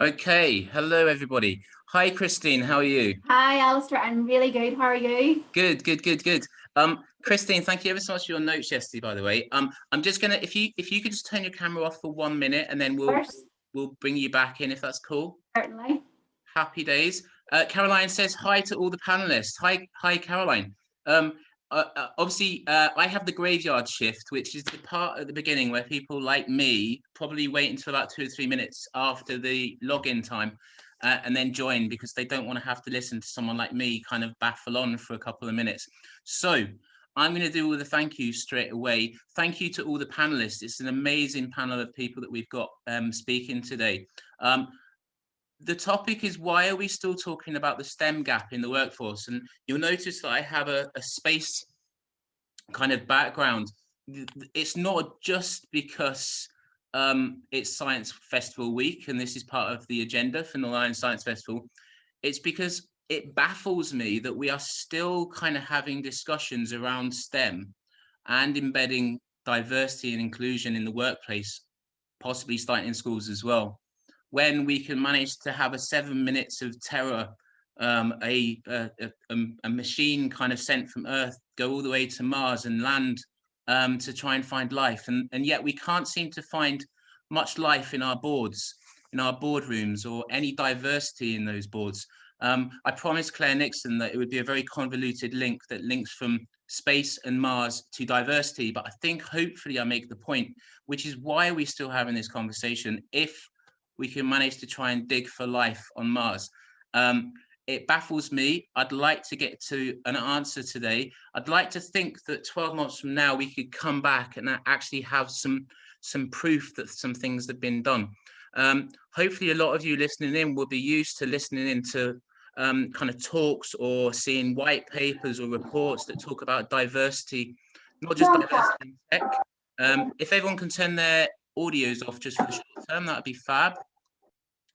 Okay, hello everybody. Hi Christine, how are you? Hi, Alistair. I'm really good. How are you? Good. Christine, thank you ever so much for your notes yesterday, by the way. I'm just gonna if you could just turn your camera off for 1 minute and then we'll First, we'll bring you back in if that's cool. certainly. Happy days. Caroline says hi to all the panelists. Hi Caroline. Um, Obviously, I have the graveyard shift, which is the part at the beginning where people like me probably wait until about 2 or 3 minutes after the login time and then join because they don't want to have to listen to someone like me kind of baffle on for a couple of minutes. So I'm going to do all the thank yous straight away. Thank you to all the panelists. It's an amazing panel of people that we've got speaking today. The topic is, why are we still talking about the STEM gap in the workforce? And you'll notice that I have a space kind of background. It's not just because it's Science Festival week and this is part of the agenda for Northern Ireland Science Festival. It's because it baffles me that we are still kind of having discussions around STEM and embedding diversity and inclusion in the workplace, possibly starting in schools as well, when we can manage to have a 7 minutes of terror, a machine kind of sent from Earth go all the way to Mars and land to try and find life, and yet we can't seem to find much life in our boards, in our boardrooms, or any diversity in those boards. I promised Claire Nixon that it would be a very convoluted link that links from space and Mars to diversity, but I think hopefully I make the point, which is why are we still having this conversation if we can manage to try and dig for life on Mars? It baffles me. I'd like to get to an answer today. I'd like to think that 12 months from now, we could come back and actually have some proof that some things have been done. Hopefully a lot of you listening in will be used to listening into kind of talks or seeing white papers or reports that talk about diversity, not just diversity in tech. If everyone can turn their audios off just for the short term, that would be fab.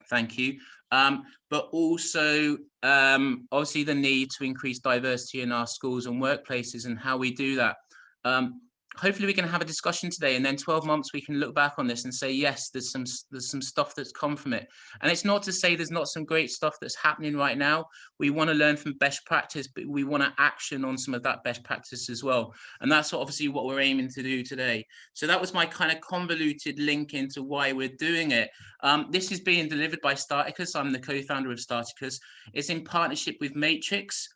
Thank you. But also, obviously, the need to increase diversity in our schools and workplaces and how we do that. Hopefully we can have a discussion today, and then 12 months we can look back on this and say, yes, there's some stuff that's come from it. And it's not to say there's not some great stuff that's happening right now. We want to learn from best practice, but we want to action on some of that best practice as well. And that's obviously what we're aiming to do today. So that was my kind of convoluted link into why we're doing it. This is being delivered by Startacus. I'm the co-founder of Startacus. It's in partnership with Matrix,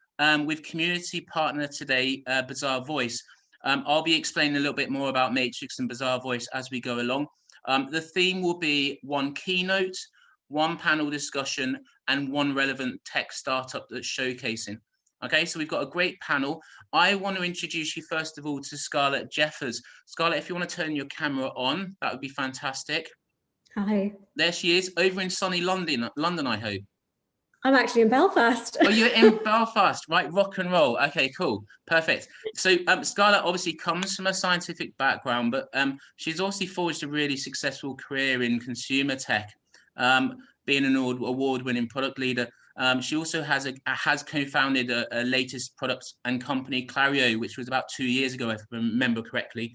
with community partner today, Bazaarvoice. I'll be explaining a little bit more about Matrix and Bazaarvoice as we go along. The theme will be one keynote, one panel discussion, and one relevant tech startup that's showcasing. Okay, so we've got a great panel. I want to introduce you first of all to Scarlett Jeffers. Scarlett, if you want to turn your camera on, that would be fantastic. Hi. There she is, over in sunny London, I hope. I'm actually in Belfast. Oh, you're in Belfast, right? Rock and roll. Okay, cool, perfect. So Scarlett obviously comes from a scientific background, but she's obviously forged a really successful career in consumer tech, being an award-winning product leader. She also has co-founded a latest product and company, Clario, which was about 2 years ago, if I remember correctly.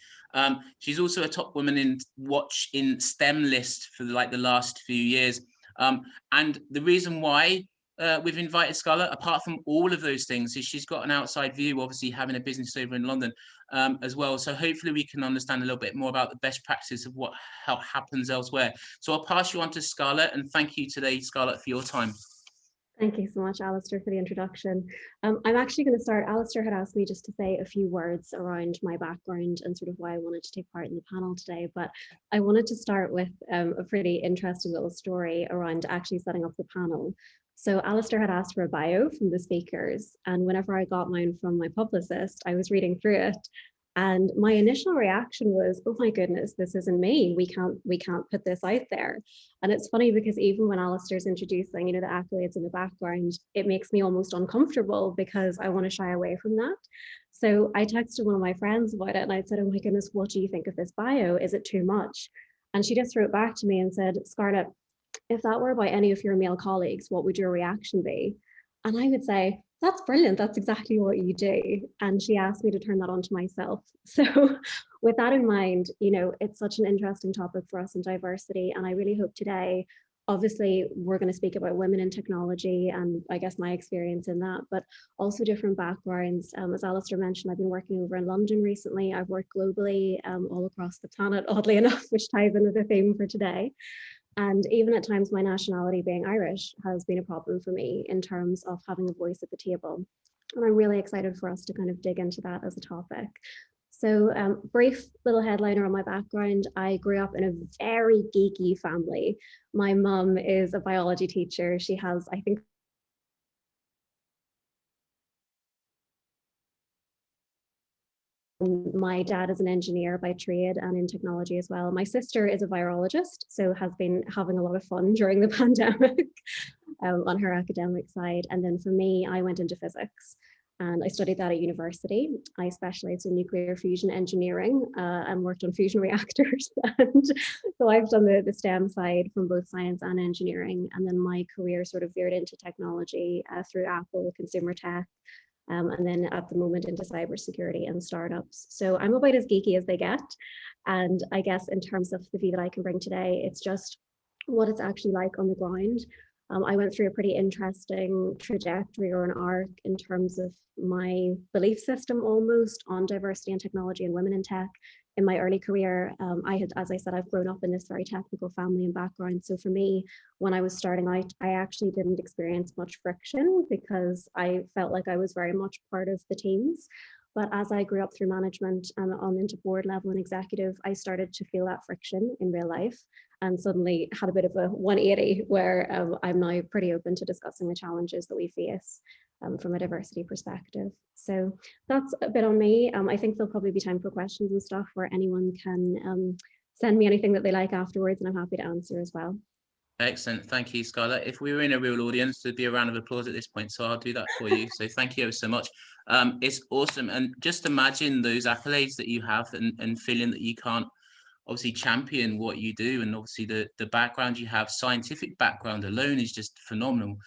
She's also a top woman in STEM list for the last few years. And the reason why we've invited Scarlett, apart from all of those things, is she's got an outside view, obviously having a business over in London as well. So hopefully we can understand a little bit more about the best practices of how happens elsewhere. So I'll pass you on to Scarlett, and thank you today, Scarlett, for your time. Thank you so much, Alistair, for the introduction. I'm actually going to start. Alistair had asked me just to say a few words around my background and sort of why I wanted to take part in the panel today, but I wanted to start with a pretty interesting little story around actually setting up the panel. So Alistair had asked for a bio from the speakers, and whenever I got mine from my publicist, I was reading through it, and my initial reaction was, oh my goodness, this isn't me. We can't put this out there. And it's funny because even when Alistair's introducing, the accolades in the background, it makes me almost uncomfortable because I want to shy away from that. So I texted one of my friends about it and I said, oh my goodness, what do you think of this bio? Is it too much? And she just wrote back to me and said, Scarlett, if that were by any of your male colleagues, what would your reaction be? And I would say, that's brilliant. That's exactly what you do. And she asked me to turn that on to myself. So with that in mind, it's such an interesting topic for us in diversity. And I really hope today obviously we're going to speak about women in technology and I guess my experience in that, but also different backgrounds. As Alistair mentioned, I've been working over in London recently. I've worked globally all across the planet, oddly enough, which ties into the theme for today. And even at times, my nationality being Irish has been a problem for me in terms of having a voice at the table. And I'm really excited for us to kind of dig into that as a topic. So brief little headliner on my background. I grew up in a very geeky family. My mum is a biology teacher. She has, I think, my dad is an engineer by trade and in technology as well. My sister is a virologist, so has been having a lot of fun during the pandemic on her academic side. And then for me, I went into physics. And I studied that at university. I specialized in nuclear fusion engineering and worked on fusion reactors. And so I've done the STEM side from both science and engineering. And then my career sort of veered into technology through Apple, consumer tech, and then at the moment into cybersecurity and startups. So I'm about as geeky as they get. And I guess in terms of the view that I can bring today, it's just what it's actually like on the ground. I went through a pretty interesting trajectory or an arc in terms of my belief system almost on diversity and technology and women in tech. In my early career, as I said, I've grown up in this very technical family and background. So for me, when I was starting out, I actually didn't experience much friction because I felt like I was very much part of the teams. But as I grew up through management and on into board level and executive, I started to feel that friction in real life and suddenly had a bit of a 180 where I'm now pretty open to discussing the challenges that we face from a diversity perspective. So that's a bit on me. I think there'll probably be time for questions and stuff where anyone can send me anything that they like afterwards, and I'm happy to answer as well. Excellent. Thank you, Scarlett. If we were in a real audience, there'd be a round of applause at this point. So I'll do that for you. So thank you so much. It's awesome. And just imagine those accolades that you have and feeling that you can't obviously champion what you do. And obviously the background you have, scientific background alone is just phenomenal.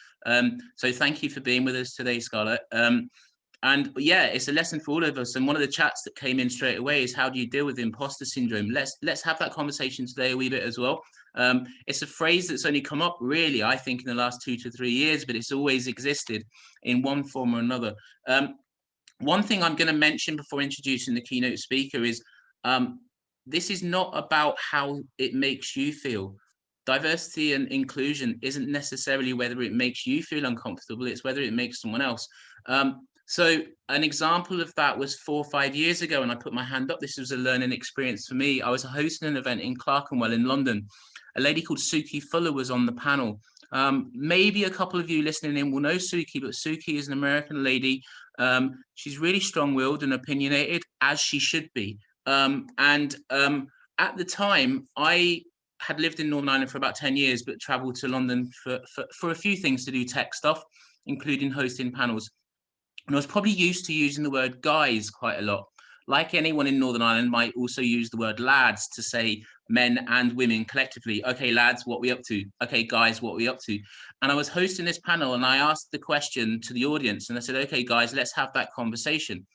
So thank you for being with us today, Scarlett. And yeah, it's a lesson for all of us. And one of the chats that came in straight away is how do you deal with imposter syndrome? Let's have that conversation today a wee bit as well. It's a phrase that's only come up really, I think, in the last 2 to 3 years, but it's always existed in one form or another. One thing I'm going to mention before introducing the keynote speaker is this is not about how it makes you feel. Diversity and inclusion isn't necessarily whether it makes you feel uncomfortable, it's whether it makes someone else. So an example of that was 4 or 5 years ago, and I put my hand up. This was a learning experience for me. I was hosting an event in Clerkenwell in London. A lady called Suki Fuller was on the panel. Maybe a couple of you listening in will know Suki, but Suki is an American lady. She's really strong-willed and opinionated, as she should be. At the time, I had lived in Northern Ireland for about 10 years, but traveled to London for a few things to do tech stuff, including hosting panels. And I was probably used to using the word guys quite a lot. Like anyone in Northern Ireland might also use the word lads to say men and women collectively. Okay, lads, what we up to? Okay, guys, what we up to? And I was hosting this panel and I asked the question to the audience and I said, okay, guys, let's have that conversation.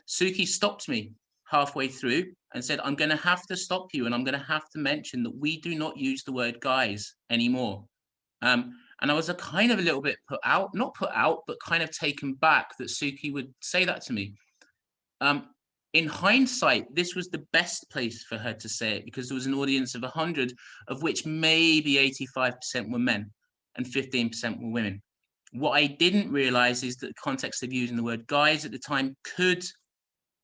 Suki stopped me halfway through and said, I'm going to have to stop you and I'm going to have to mention that we do not use the word guys anymore. And I was a kind of a little bit not put out, but kind of taken back that Suki would say that to me. In hindsight, this was the best place for her to say it because there was an audience of 100, of which maybe 85% were men and 15% were women. What I didn't realize is that the context of using the word guys at the time could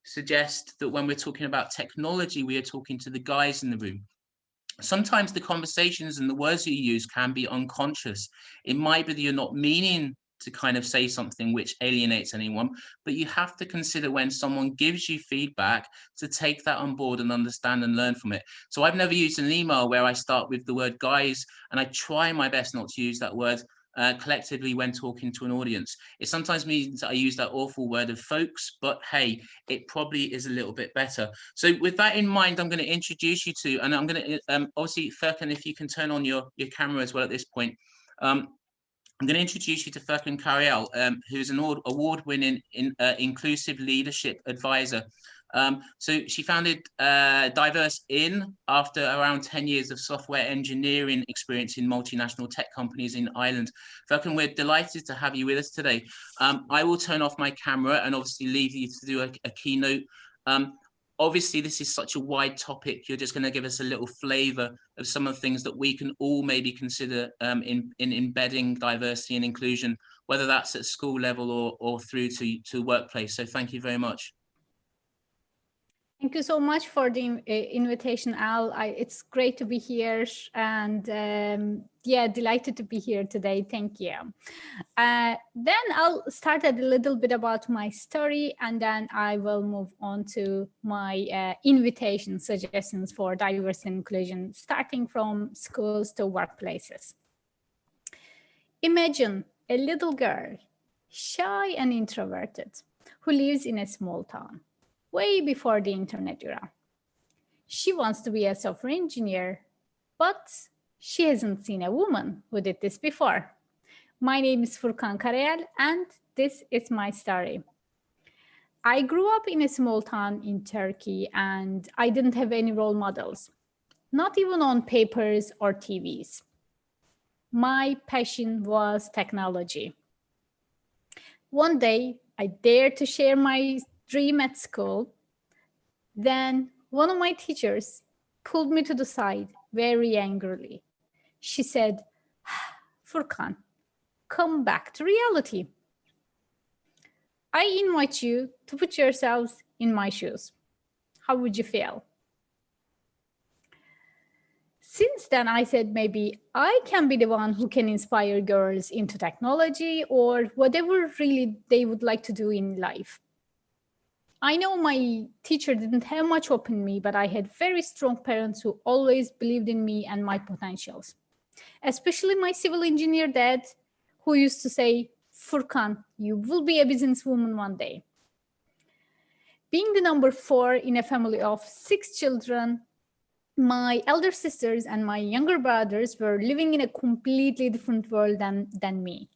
suggest that when we're talking about technology, we are talking to the guys in the room. Sometimes the conversations and the words you use can be unconscious. It might be that you're not meaning to kind of say something which alienates anyone, but you have to consider when someone gives you feedback to take that on board and understand and learn from it. So I've never used an email where I start with the word guys, and I try my best not to use that word collectively when talking to an audience. It sometimes means I use that awful word of folks, but hey, it probably is a little bit better. So with that in mind, I'm going to introduce you to, and I'm going to obviously, Furkan, if you can turn on your camera as well at this point. I'm going to introduce you to Furkan Karayel, who's an award-winning inclusive leadership advisor. So she founded Diverse In after around 10 years of software engineering experience in multinational tech companies in Ireland. Furkan, we're delighted to have you with us today. I will turn off my camera and obviously leave you to do a keynote. Obviously, this is such a wide topic. You're just going to give us a little flavour of some of the things that we can all maybe consider in embedding diversity and inclusion, whether that's at school level or through to workplace. So thank you very much. Thank you so much for the invitation, Al. It's great to be here, and yeah, delighted to be here today. Thank you. Then I'll start a little bit about my story, and then I will move on to my invitation suggestions for diversity and inclusion, starting from schools to workplaces. Imagine a little girl, shy and introverted, who lives in a small town, way before the internet era. She wants to be a software engineer, but she hasn't seen a woman who did this before. My name is Furkan Karayel, and this is my story. I grew up in a small town in Turkey, and I didn't have any role models, not even on papers or TVs. My passion was technology. One day, I dared to share my dream at school. Then one of my teachers pulled me to the side very angrily. She said, "Furkan, come back to reality. I invite you to put yourselves in my shoes. How would you feel?" Since then, I said, maybe I can be the one who can inspire girls into technology or whatever really they would like to do in life. I know my teacher didn't have much hope in me, but I had very strong parents who always believed in me and my potentials. Especially my civil engineer dad, who used to say, "Furkan, you will be a businesswoman one day." Being the number 4 in a family of 6 children, my elder sisters and my younger brothers were living in a completely different world than me.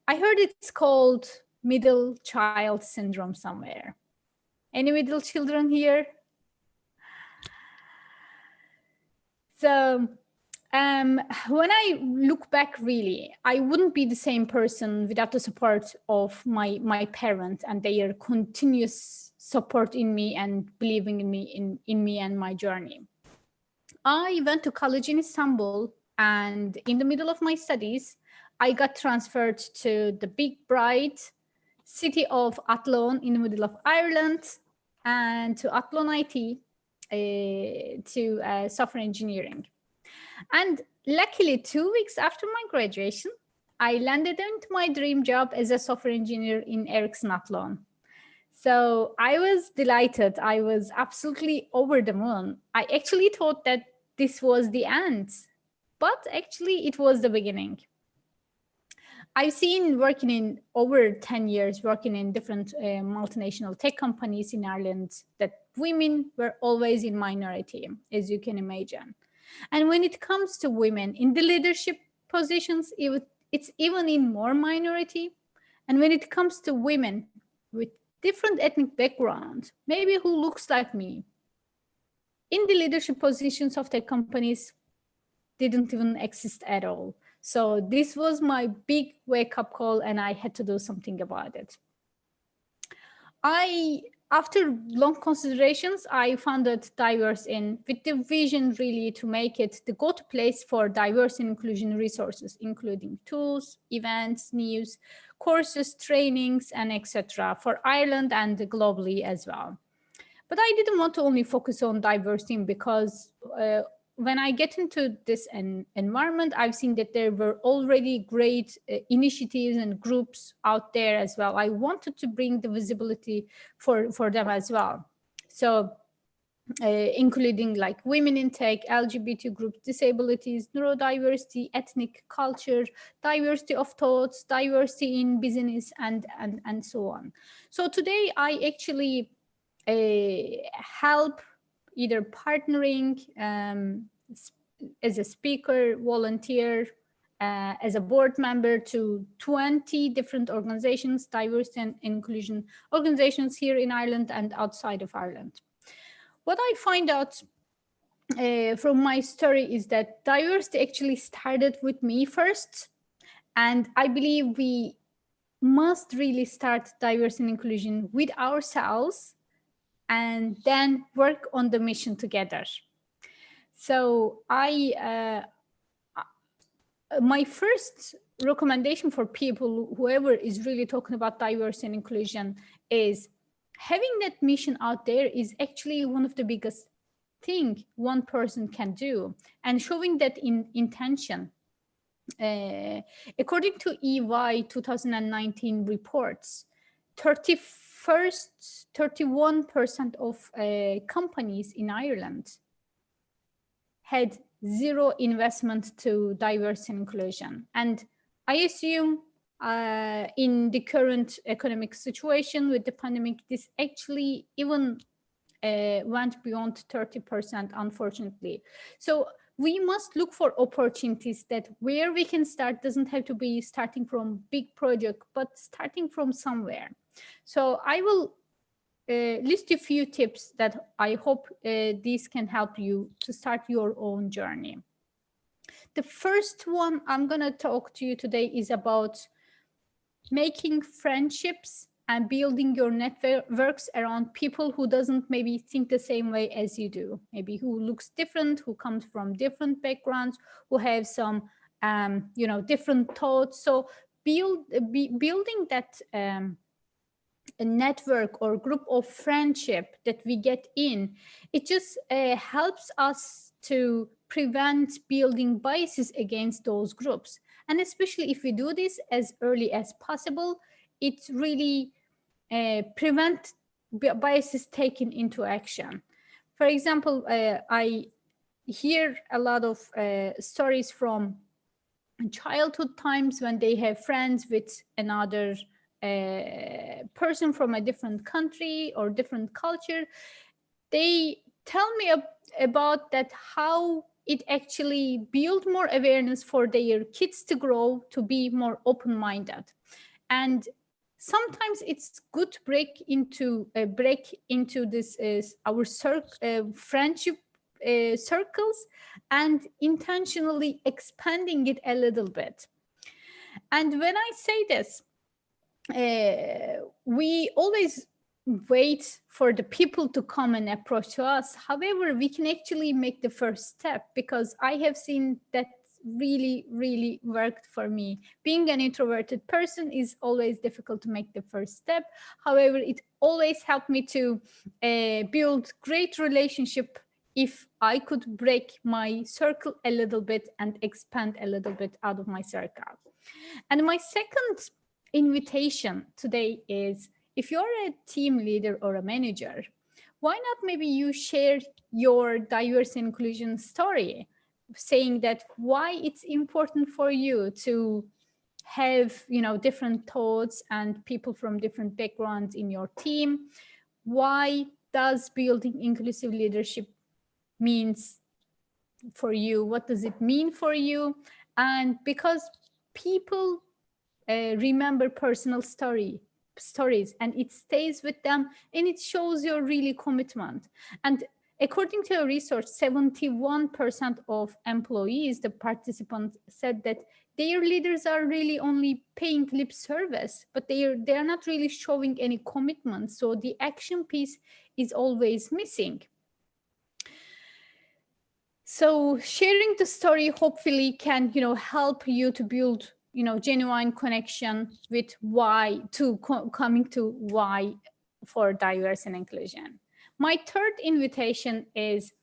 I heard it's called middle child syndrome somewhere. Any middle children here? So when I look back, really, I wouldn't be the same person without the support of my parents and their continuous support in me and believing in me and my journey. I went to college in Istanbul, and in the middle of my studies, I got transferred to the big, bright city of Athlone in the middle of Ireland, and to Athlone IT, to software engineering. And luckily, 2 weeks after my graduation, I landed into my dream job as a software engineer in Ericsson Athlone. So I was delighted. I was absolutely over the moon. I actually thought that this was the end, but actually it was the beginning. I've seen working in over 10 years, working in different multinational tech companies in Ireland, that women were always in minority, as you can imagine. And when it comes to women in the leadership positions, it's even in more minority. And when it comes to women with different ethnic background, maybe who looks like me, in the leadership positions of tech companies, didn't even exist at all. So this was my big wake-up call, and I had to do something about it. After long considerations, I founded Diverse In with the vision really to make it the go-to place for diverse and inclusion resources, including tools, events, news, courses, trainings, and etc. for Ireland and globally as well. But I didn't want to only focus on diversity because when I get into this environment, I've seen that there were already great initiatives and groups out there as well. I wanted to bring the visibility for them as well. So including like women in tech, LGBT groups, disabilities, neurodiversity, ethnic culture, diversity of thoughts, diversity in business, and so on. So today I actually help either partnering as a speaker, volunteer, as a board member to 20 different organizations, diversity and inclusion organizations here in Ireland and outside of Ireland. What I find out from my story is that diversity actually started with me first. And I believe we must really start diversity and inclusion with ourselves and then work on the mission together. So my first recommendation for people, whoever is really talking about diversity and inclusion, is having that mission out there is actually one of the biggest thing one person can do, and showing that in intention. According to EY 2019 reports, 31% of companies in Ireland had zero investment to diversity and inclusion. And I assume in the current economic situation with the pandemic, this actually even went beyond 30%, unfortunately. So we must look for opportunities that where we can start doesn't have to be starting from big project, but starting from somewhere. So I will list a few tips that I hope these can help you to start your own journey. The first one I'm going to talk to you today is about making friendships and building your networks around people who doesn't maybe think the same way as you do, maybe who looks different, who comes from different backgrounds, who have some, different thoughts. So building that a network or group of friendship that we get in, it just helps us to prevent building biases against those groups. And especially if we do this as early as possible, it really prevent biases taken into action. For example, I hear a lot of stories from childhood times when they have friends with another person from a different country or different culture. They tell me about that, how it actually build more awareness for their kids to grow, to be more open-minded. And sometimes it's good to break into this our friendship circles and intentionally expanding it a little bit. And when I say this, we always wait for the people to come and approach to us. However, we can actually make the first step, because I have seen that really, really worked for me. Being an introverted person is always difficult to make the first step. However, it always helped me to build great relationship if I could break my circle a little bit and expand a little bit out of my circle. And my second invitation today is, if you're a team leader or a manager, why not maybe you share your diversity and inclusion story, saying that why it's important for you to have, different thoughts and people from different backgrounds in your team. Why does building inclusive leadership means for you? What does it mean for you? And because people remember personal stories and it stays with them, and it shows your really commitment. And according to a research, 71% of employees, the participants, said that their leaders are really only paying lip service, but they are not really showing any commitment. So the action piece is always missing. So sharing the story hopefully can, help you to build, genuine connection with why, to coming to why for diversity and inclusion. My third invitation is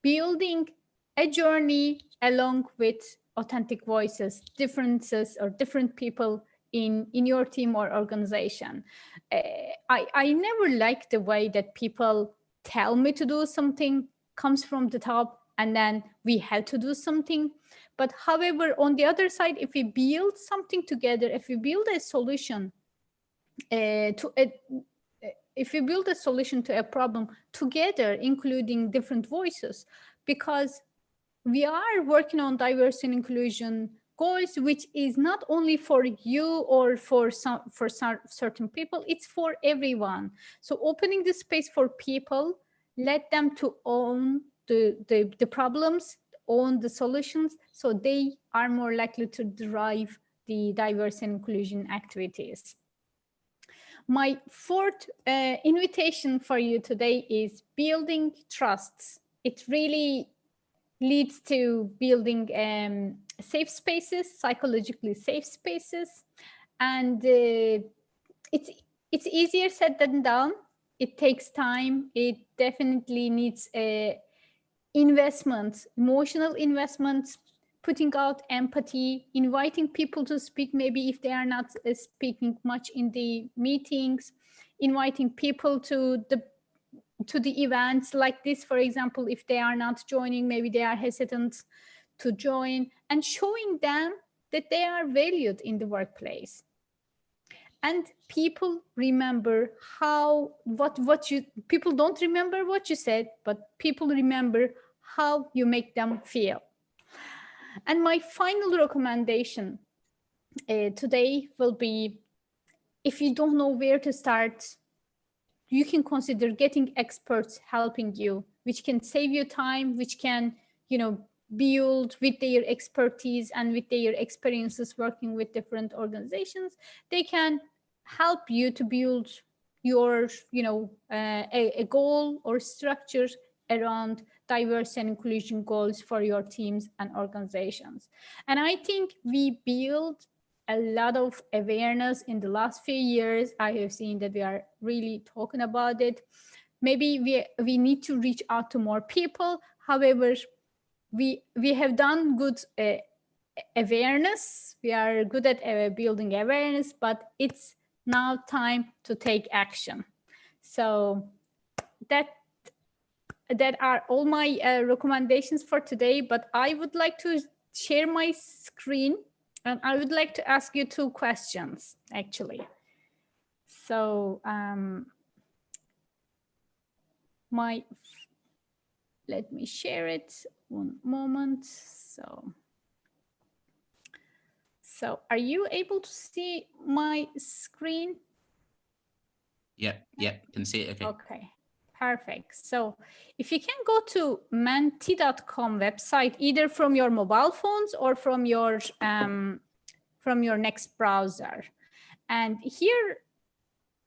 building a journey along with authentic voices, differences, or different people in your team or organization. I never like the way that people tell me to do something, comes from the top, and then we have to do something. But however, on the other side, if we build something together, if we build a solution if we build a solution to a problem together, including different voices, because we are working on diversity and inclusion goals, which is not only for you or for some certain people, it's for everyone. So opening the space for people, let them to own the problems, own the solutions, so they are more likely to drive the diverse and inclusion activities. My fourth invitation for you today is building trust. It really leads to building safe spaces, psychologically safe spaces. And it's easier said than done. It takes time. It definitely needs investments, emotional investments, putting out empathy, inviting people to speak, maybe if they are not speaking much in the meetings, inviting people to the events like this, for example, if they are not joining, maybe they are hesitant to join, and showing them that they are valued in the workplace. And people remember people don't remember what you said, but people remember how you make them feel. And my final recommendation today will be, if you don't know where to start, you can consider getting experts helping you, which can save you time, which can, build with their expertise and with their experiences working with different organizations. They can help you to build your, a goal or structure around diverse and inclusion goals for your teams and organizations. And I think we build a lot of awareness in the last few years. I have seen that we are really talking about it. Maybe we need to reach out to more people. However, we have done good awareness. We are good at building awareness, but it's now time to take action. So that are all my recommendations for today, but I would like to share my screen, and I would like to ask you 2 questions, actually. So let me share it, 1 moment. So are you able to see my screen? Yeah, can see it. Okay, perfect. So if you can go to menti.com website, either from your mobile phones or from your next browser, and here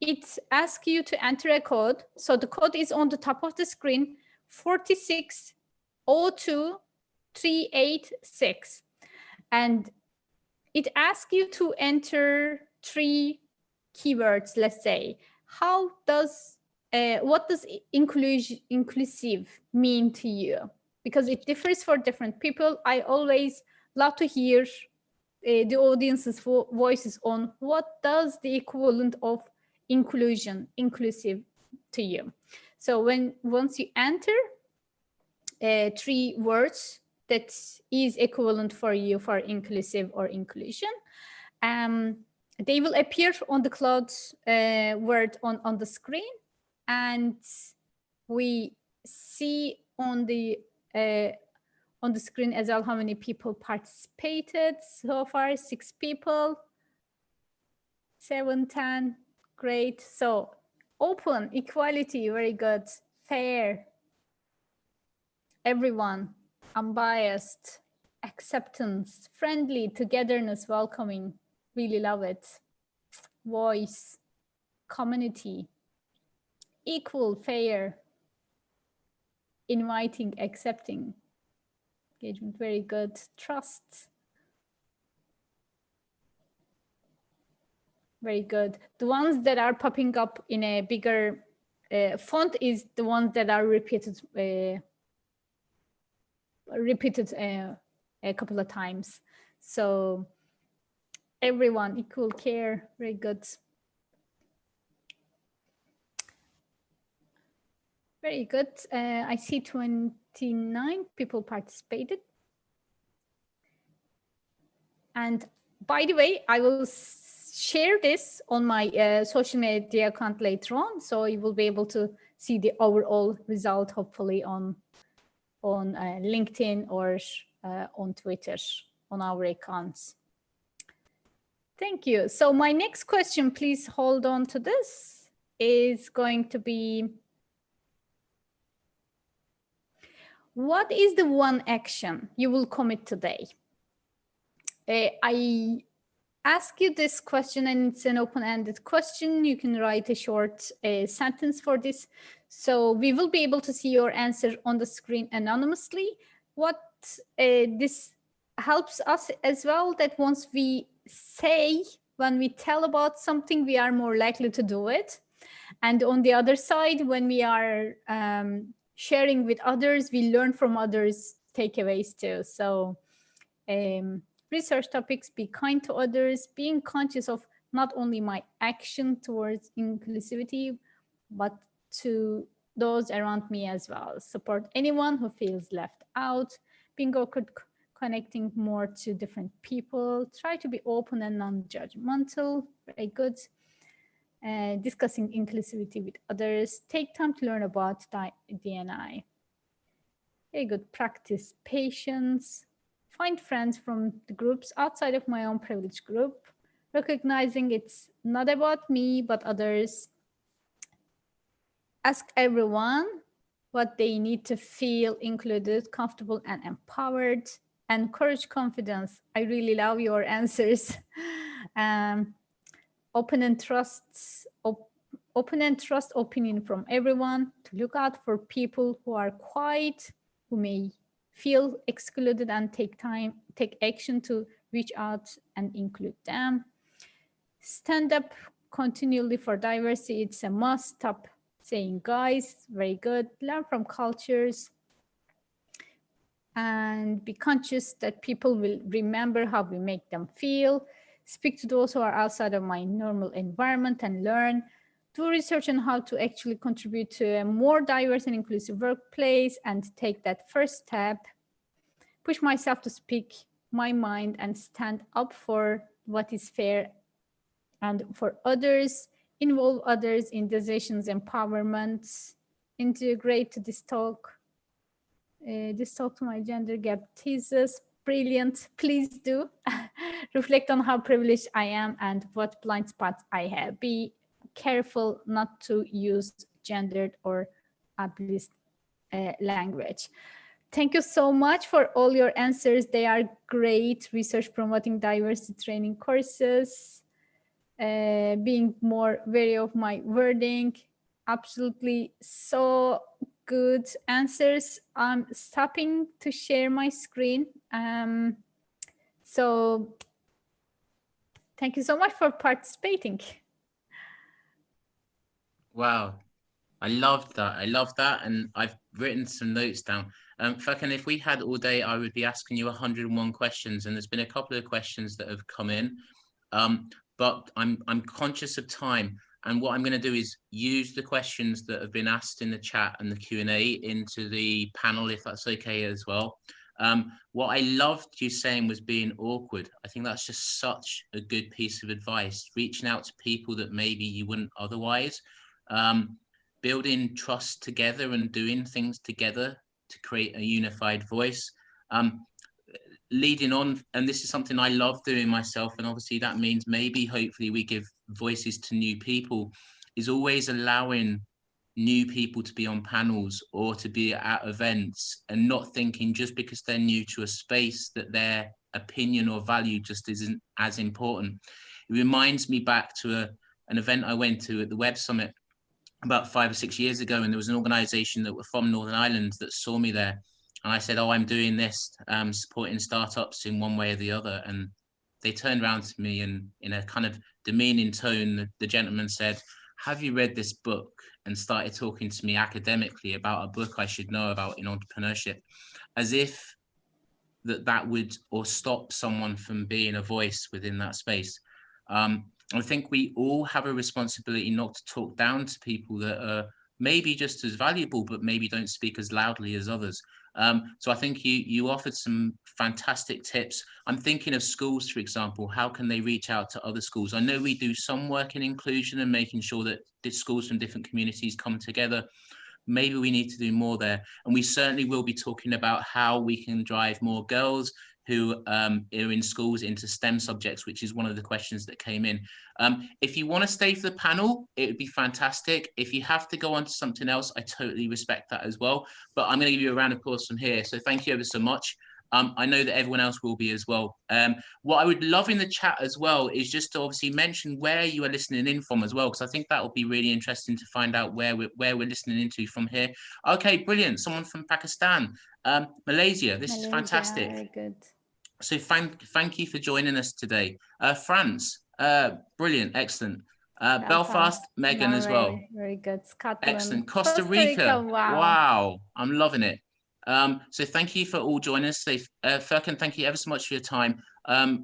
it asks you to enter a code. So the code is on the top of the screen, 4602386, and it asks you to enter 3 keywords. Let's say, what does inclusive mean to you? Because it differs for different people. I always love to hear the audience's voices on what does the equivalent of inclusive to you. So once you enter 3 words that is equivalent for you for inclusive or inclusion, they will appear on the cloud word on the screen, and we see on the screen as well how many people participated so far. 6 people, 7, 10, great. So open, equality, very good. Fair, everyone, unbiased, acceptance, friendly, togetherness, welcoming, really love it. Voice, community, equal, fair, inviting, accepting, engagement, very good. Trust, very good. The ones that are popping up in a bigger font is the ones that are repeated a couple of times. So everyone, equal, care, very good. Very good. I see 29 people participated. And by the way, I will share this on my social media account later on, so you will be able to see the overall result, hopefully on LinkedIn or on Twitter on our accounts. Thank you. So my next question, please hold on to this, is going to be, what is the one action you will commit today? I ask you this question, and it's an open-ended question. You can write a short sentence for this. So we will be able to see your answer on the screen anonymously. What this helps us as well, that once we say, when we tell about something, we are more likely to do it. And on the other side, when we are sharing with others, we learn from others' takeaways too. So research topics, be kind to others, being conscious of not only my action towards inclusivity, but to those around me as well. Support anyone who feels left out, being awkward, connecting more to different people, try to be open and non-judgmental, very good. Discussing inclusivity with others, take time to learn about D&I. Very good. Practice patience, find friends from the groups outside of my own privileged group, recognizing it's not about me, but others. Ask everyone what they need to feel included, comfortable, and empowered. Encourage confidence. I really love your answers. Open and trust opinion from everyone, to look out for people who are quiet, who may feel excluded, and take action to reach out and include them. Stand up continually for diversity. It's a must. Stop saying guys. Very good. Learn from cultures and be conscious that people will remember how we make them feel. Speak to those who are outside of my normal environment and learn. Do research on how to actually contribute to a more diverse and inclusive workplace and take that first step. Push myself to speak my mind and stand up for what is fair and for others. Involve others in decisions, empowerment. Integrate this talk to my gender gap thesis. Brilliant. Please do. Reflect on how privileged I am and what blind spots I have. Be careful not to use gendered or ableist language. Thank you so much for all your answers. They are great. Research promoting diversity training courses, being more wary of my wording. Absolutely so good answers. I'm stopping to share my screen. So thank you so much for participating. Wow, I loved that. I love that. And I've written some notes down. Furkan, if we had all day, I would be asking you 101 questions. And there's been a couple of questions that have come in. But I'm conscious of time. And what I'm going to do is use the questions that have been asked in the chat and the Q&A into the panel, if that's okay as well. What I loved you saying was being awkward. I think that's just such a good piece of advice, reaching out to people that maybe you wouldn't otherwise, building trust together and doing things together to create a unified voice. Leading on, and this is something I love doing myself, and obviously that means maybe hopefully we give voices to new people, is always allowing new people to be on panels or to be at events and not thinking just because they're new to a space that their opinion or value just isn't as important. It reminds me back to an event I went to at the Web Summit about 5 or 6 years ago, and there was an organization that were from Northern Ireland that saw me there. And I said, oh, I'm doing this, supporting startups in one way or the other. And they turned around to me and in a kind of demeaning tone, the gentleman said, have you read this book? And started talking to me academically about a book I should know about in entrepreneurship, as if that would or stop someone from being a voice within that space. I think we all have a responsibility not to talk down to people that are maybe just as valuable, but maybe don't speak as loudly as others. So I think you offered some fantastic tips. I'm thinking of schools, for example. How can they reach out to other schools? I know we do some work in inclusion and making sure that schools from different communities come together. Maybe we need to do more there. And we certainly will be talking about how we can drive more girls, who are in schools into STEM subjects, which is one of the questions that came in. If you want to stay for the panel, it would be fantastic. If you have to go on to something else, I totally respect that as well. But I'm going to give you a round of applause from here. So thank you ever so much. I know that everyone else will be as well. What I would love in the chat as well is just to obviously mention where you are listening in from as well, because I think that will be really interesting to find out where we're listening into from here. Okay, brilliant. Someone from Pakistan, Malaysia. This is fantastic. Very good. So thank you for joining us today. France, brilliant, excellent. Belfast, Megan as well. Very good. Scotland. Excellent. Costa Rica. Wow, I'm loving it. So thank you for all joining us today. Furkan, thank you ever so much for your time.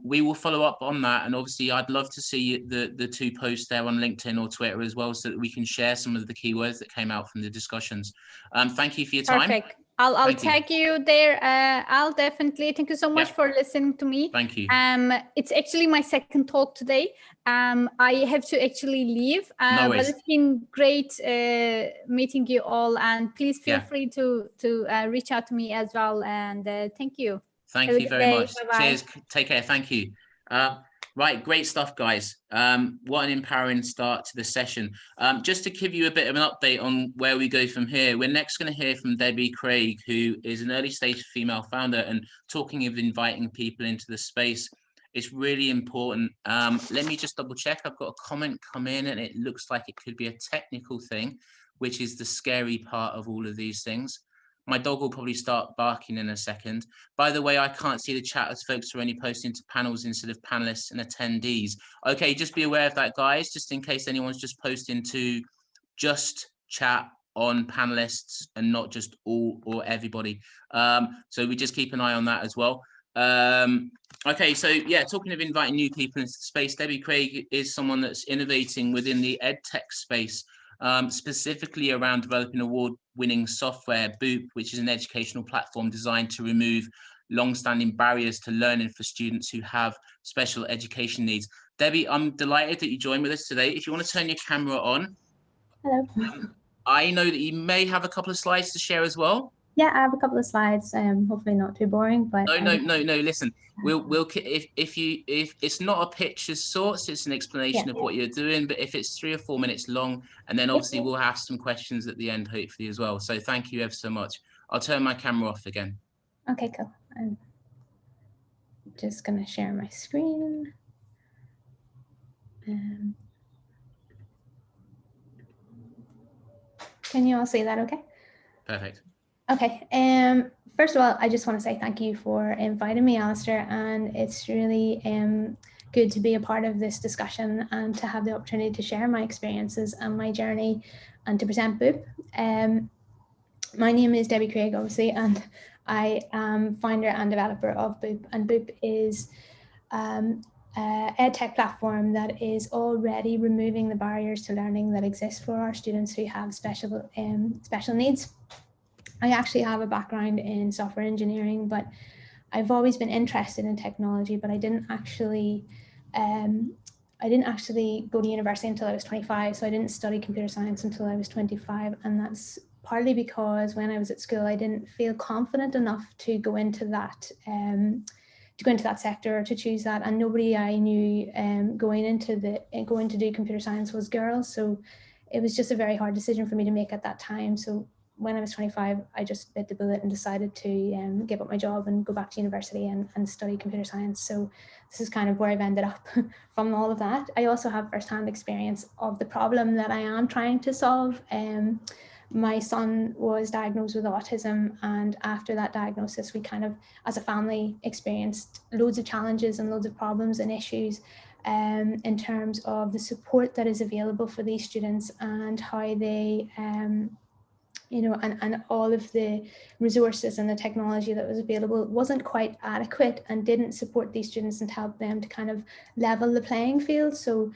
We will follow up on that, and obviously I'd love to see the 2 posts there on LinkedIn or Twitter as well, so that we can share some of the keywords that came out from the discussions. Thank you for your time. Perfect. I'll tag you there. I'll definitely. Thank you so much for listening to me. Thank you. It's actually my second talk today. I have to actually leave, No but it's been great meeting you all. And please feel free to reach out to me as well. And thank you. Thank you very much. Bye-bye. Cheers. Take care. Thank you. Right, great stuff, guys. What an empowering start to the session. Just to give you a bit of an update on where we go from here, we're next going to hear from Debbie Craig, who is an early stage female founder, and talking of inviting people into the space. It's really important. Let me just double check. I've got a comment come in, and it looks like it could be a technical thing, which is the scary part of all of these things. My dog will probably start barking in a second. By the way, I can't see the chat as folks are only posting to panels instead of panelists and attendees. Okay, just be aware of that, guys, just in case anyone's just posting to just chat on panelists and not just all or everybody. So we just keep an eye on that as well. Okay, so yeah, talking of inviting new people into the space, Debbie Craig is someone that's innovating within the EdTech space, specifically around developing award-winning software, Boop, which is an educational platform designed to remove long-standing barriers to learning for students who have special education needs. Debbie, I'm delighted that you joined with us today. If you want to turn your camera on. Hello. I know that you may have a couple of slides to share as well. Yeah, I have a couple of slides. Hopefully not too boring, but no. Listen, we'll if it's not a pitch as sorts, it's an explanation of what you're doing. But if it's 3 or 4 minutes long, and then obviously we'll have some questions at the end, hopefully as well. So thank you ever so much. I'll turn my camera off again. Okay, cool. I'm just gonna share my screen. Can you all see that? Okay. Perfect. Okay, first of all, I just want to say thank you for inviting me, Alistair, and it's really good to be a part of this discussion and to have the opportunity to share my experiences and my journey and to present Boop. My name is Debbie Craig, obviously, and I am founder and developer of Boop, and Boop is an EdTech platform that is already removing the barriers to learning that exist for our students who have special needs. I actually have a background in software engineering, but I've always been interested in technology, but I didn't actually go to university until I was 25. So I didn't study computer science until I was 25. And that's partly because when I was at school, I didn't feel confident enough to go into that sector or to choose that. And nobody I knew going to do computer science was girls. So it was just a very hard decision for me to make at that time. So when I was 25, I just bit the bullet and decided to give up my job and go back to university and study computer science. So this is kind of where I've ended up from all of that. I also have firsthand experience of the problem that I am trying to solve. My son was diagnosed with autism, and after that diagnosis, we kind of, as a family, experienced loads of challenges and loads of problems and issues in terms of the support that is available for these students and how they and all of the resources and the technology that was available wasn't quite adequate and didn't support these students and help them to kind of level the playing field. So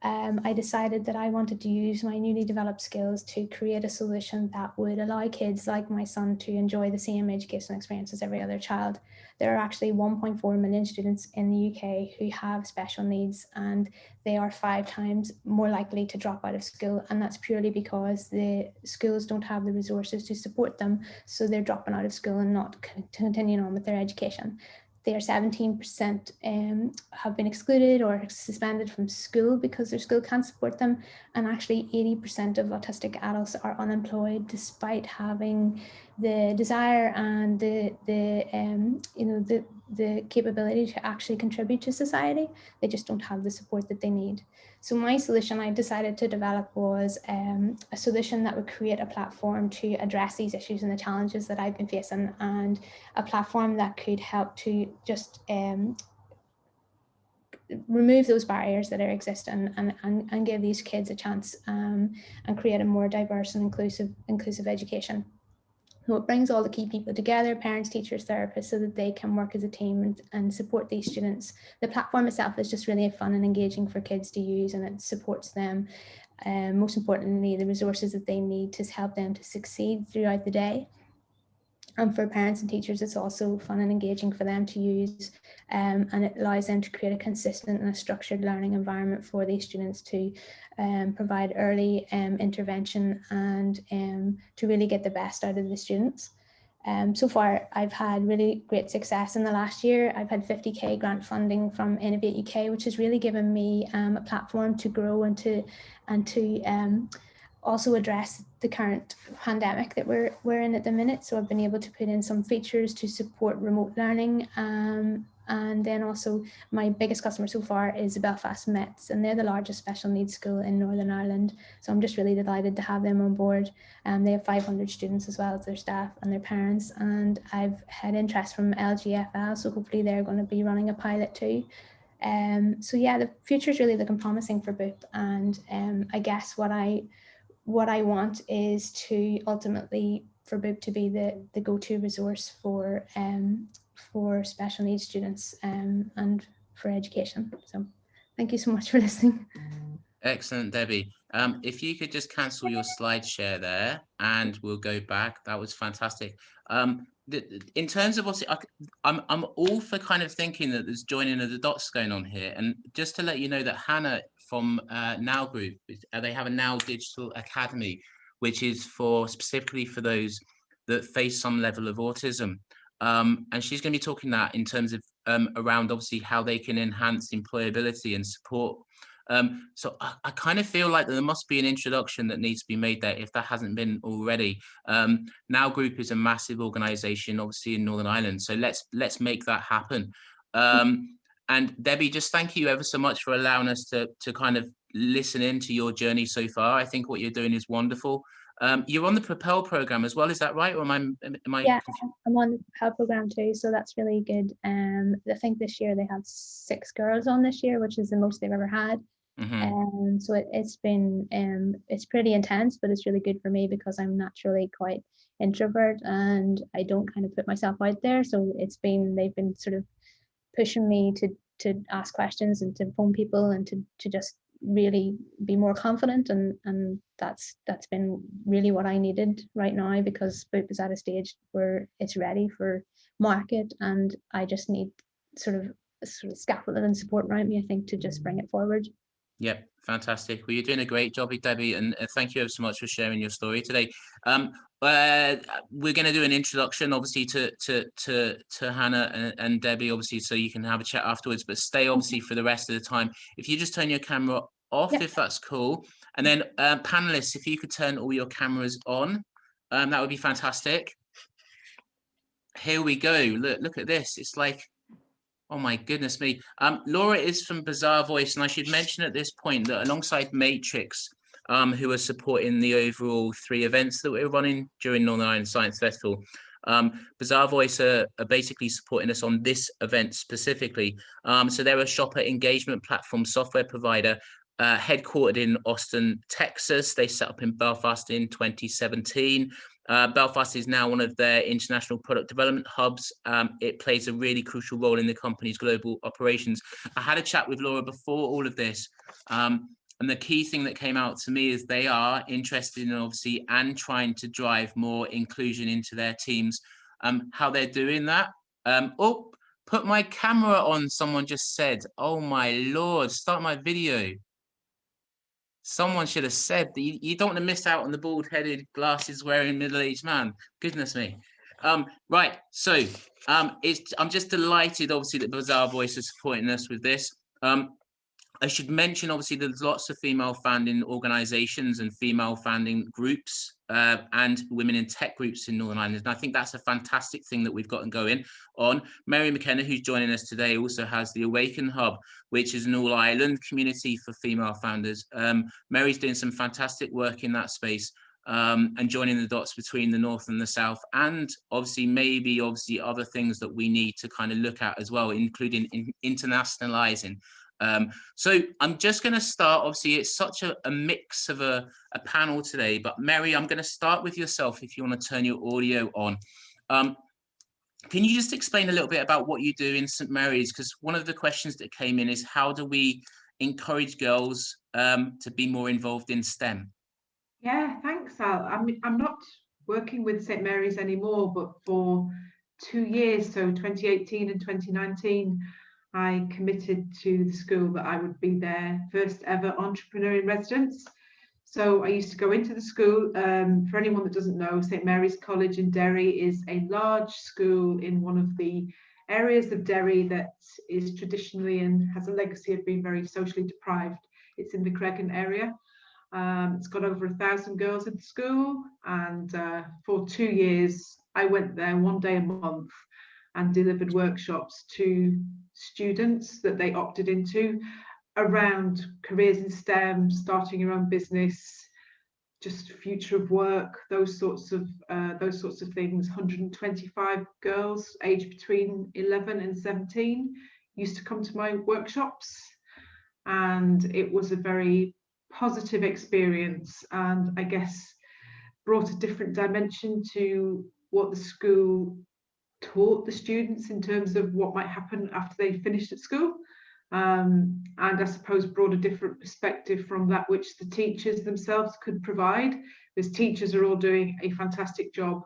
I decided that I wanted to use my newly developed skills to create a solution that would allow kids like my son to enjoy the same educational experience as every other child. There are actually 1.4 million students in the UK who have special needs, and they are 5 times more likely to drop out of school. And that's purely because the schools don't have the resources to support them. So they're dropping out of school and not continuing on with their education. They are 17% have been excluded or suspended from school because their school can't support them, and actually 80% of autistic adults are unemployed despite having the desire and the capability to actually contribute to society. They just don't have the support that they need. So my solution I decided to develop was a solution that would create a platform to address these issues and the challenges that I've been facing, and a platform that could help to just remove those barriers that exist and give these kids a chance and create a more diverse and inclusive education. So it brings all the key people together, parents, teachers, therapists, so that they can work as a team and support these students. The platform itself is just really fun and engaging for kids to use, and it supports them, most importantly, the resources that they need to help them to succeed throughout the day. And for parents and teachers, it's also fun and engaging for them to use, and it allows them to create a consistent and a structured learning environment for these students to provide early intervention and to really get the best out of the students. So far, I've had really great success in the last year. I've had 50k grant funding from Innovate UK, which has really given me a platform to grow and to also address the current pandemic that we're in at the minute. So I've been able to put in some features to support remote learning. And then also my biggest customer so far is the Belfast Mets, and they're the largest special needs school in Northern Ireland. So I'm just really delighted to have them on board. They have 500 students as well as their staff and their parents. And I've had interest from LGFL, so hopefully they're going to be running a pilot too. So yeah, the future is really looking promising for BOOP. And I guess what I want is to ultimately for BOOP to be the go-to resource for special needs students and for education. So thank you so much for listening. Excellent, Debbie. If you could just cancel your slide share there and we'll go back. That was fantastic. In terms of what's, I'm all for kind of thinking that there's joining of the dots going on here. And just to let you know that Hannah from Now Group, they have a Now Digital Academy, which is specifically for those that face some level of autism. And she's going to be talking that in terms of around obviously how they can enhance employability and support. So I kind of feel like there must be an introduction that needs to be made there if that hasn't been already. Now Group is a massive organization, obviously in Northern Ireland. So let's make that happen. And Debbie, just thank you ever so much for allowing us to kind of listen into your journey so far. I think what you're doing is wonderful. You're on the Propel program as well, is that right? Or am I Yeah, I'm on the Propel program too, so that's really good. I think this year they had 6 girls on this year, which is the most they've ever had. Mm-hmm. So it's been it's pretty intense, but it's really good for me because I'm naturally quite introvert and I don't kind of put myself out there. So they've been sort of pushing me to ask questions and to phone people and to just really be more confident, and that's been really what I needed right now, because BOOP is at a stage where it's ready for market and I just need sort of scaffolding and support around me, I think, to just bring it forward. Yep, fantastic. Well, you're doing a great job, Debbie, and thank you ever so much for sharing your story today. We're going to do an introduction, obviously, to Hannah and Debbie, obviously, so you can have a chat afterwards. But stay, obviously, for the rest of the time. If you just turn your camera off, if that's cool, and then panelists, if you could turn all your cameras on, that would be fantastic. Here we go. Look at this. It's like, oh my goodness me. Laura is from Bazaarvoice, and I should mention at this point that alongside Matrix, who are supporting the overall 3 events that we're running during Northern Ireland Science Festival, Bazaarvoice are basically supporting us on this event specifically. So they're a shopper engagement platform software provider headquartered in Austin, Texas. They set up in Belfast in 2017. Belfast is now one of their international product development hubs. It plays a really crucial role in the company's global operations. I had a chat with Laura before all of this, and the key thing that came out to me is they are interested in, obviously, and trying to drive more inclusion into their teams. How they're doing that. Oh, put my camera on, someone just said. Oh my Lord, start my video. Someone should have said that you don't want to miss out on the bald-headed, glasses-wearing middle-aged man. Goodness me. Right, so I'm just delighted, obviously, that Bazaarvoice is supporting us with this. I should mention, obviously, there's lots of female founding organisations and female founding groups and women in tech groups in Northern Ireland. And I think that's a fantastic thing that we've got going on. Mary McKenna, who's joining us today, also has the Awaken Hub, which is an all-Ireland community for female founders. Mary's doing some fantastic work in that space. And joining the dots between the North and the South, and obviously other things that we need to kind of look at as well, including internationalizing. So I'm just going to start, obviously it's such a mix of a panel today, but Mary, I'm going to start with yourself if you want to turn your audio on. Can you just explain a little bit about what you do in St Mary's? Because one of the questions that came in is, how do we encourage girls to be more involved in STEM? Yeah, thanks, Al. I'm not working with St Mary's anymore, but for 2 years, so 2018 and 2019, I committed to the school that I would be their first ever entrepreneur in residence. So I used to go into the school. For anyone that doesn't know, St Mary's College in Derry is a large school in one of the areas of Derry that is traditionally and has a legacy of being very socially deprived. It's in the Cregan area. It's got over 1,000 girls in the school, and for 2 years I went there 1 day a month and delivered workshops to students that they opted into around careers in STEM, starting your own business, just future of work, those sorts of things. 125 girls aged between 11 and 17 used to come to my workshops, and it was a very positive experience, and I guess brought a different dimension to what the school taught the students in terms of what might happen after they finished at school, and I suppose brought a different perspective from that which the teachers themselves could provide, because teachers are all doing a fantastic job,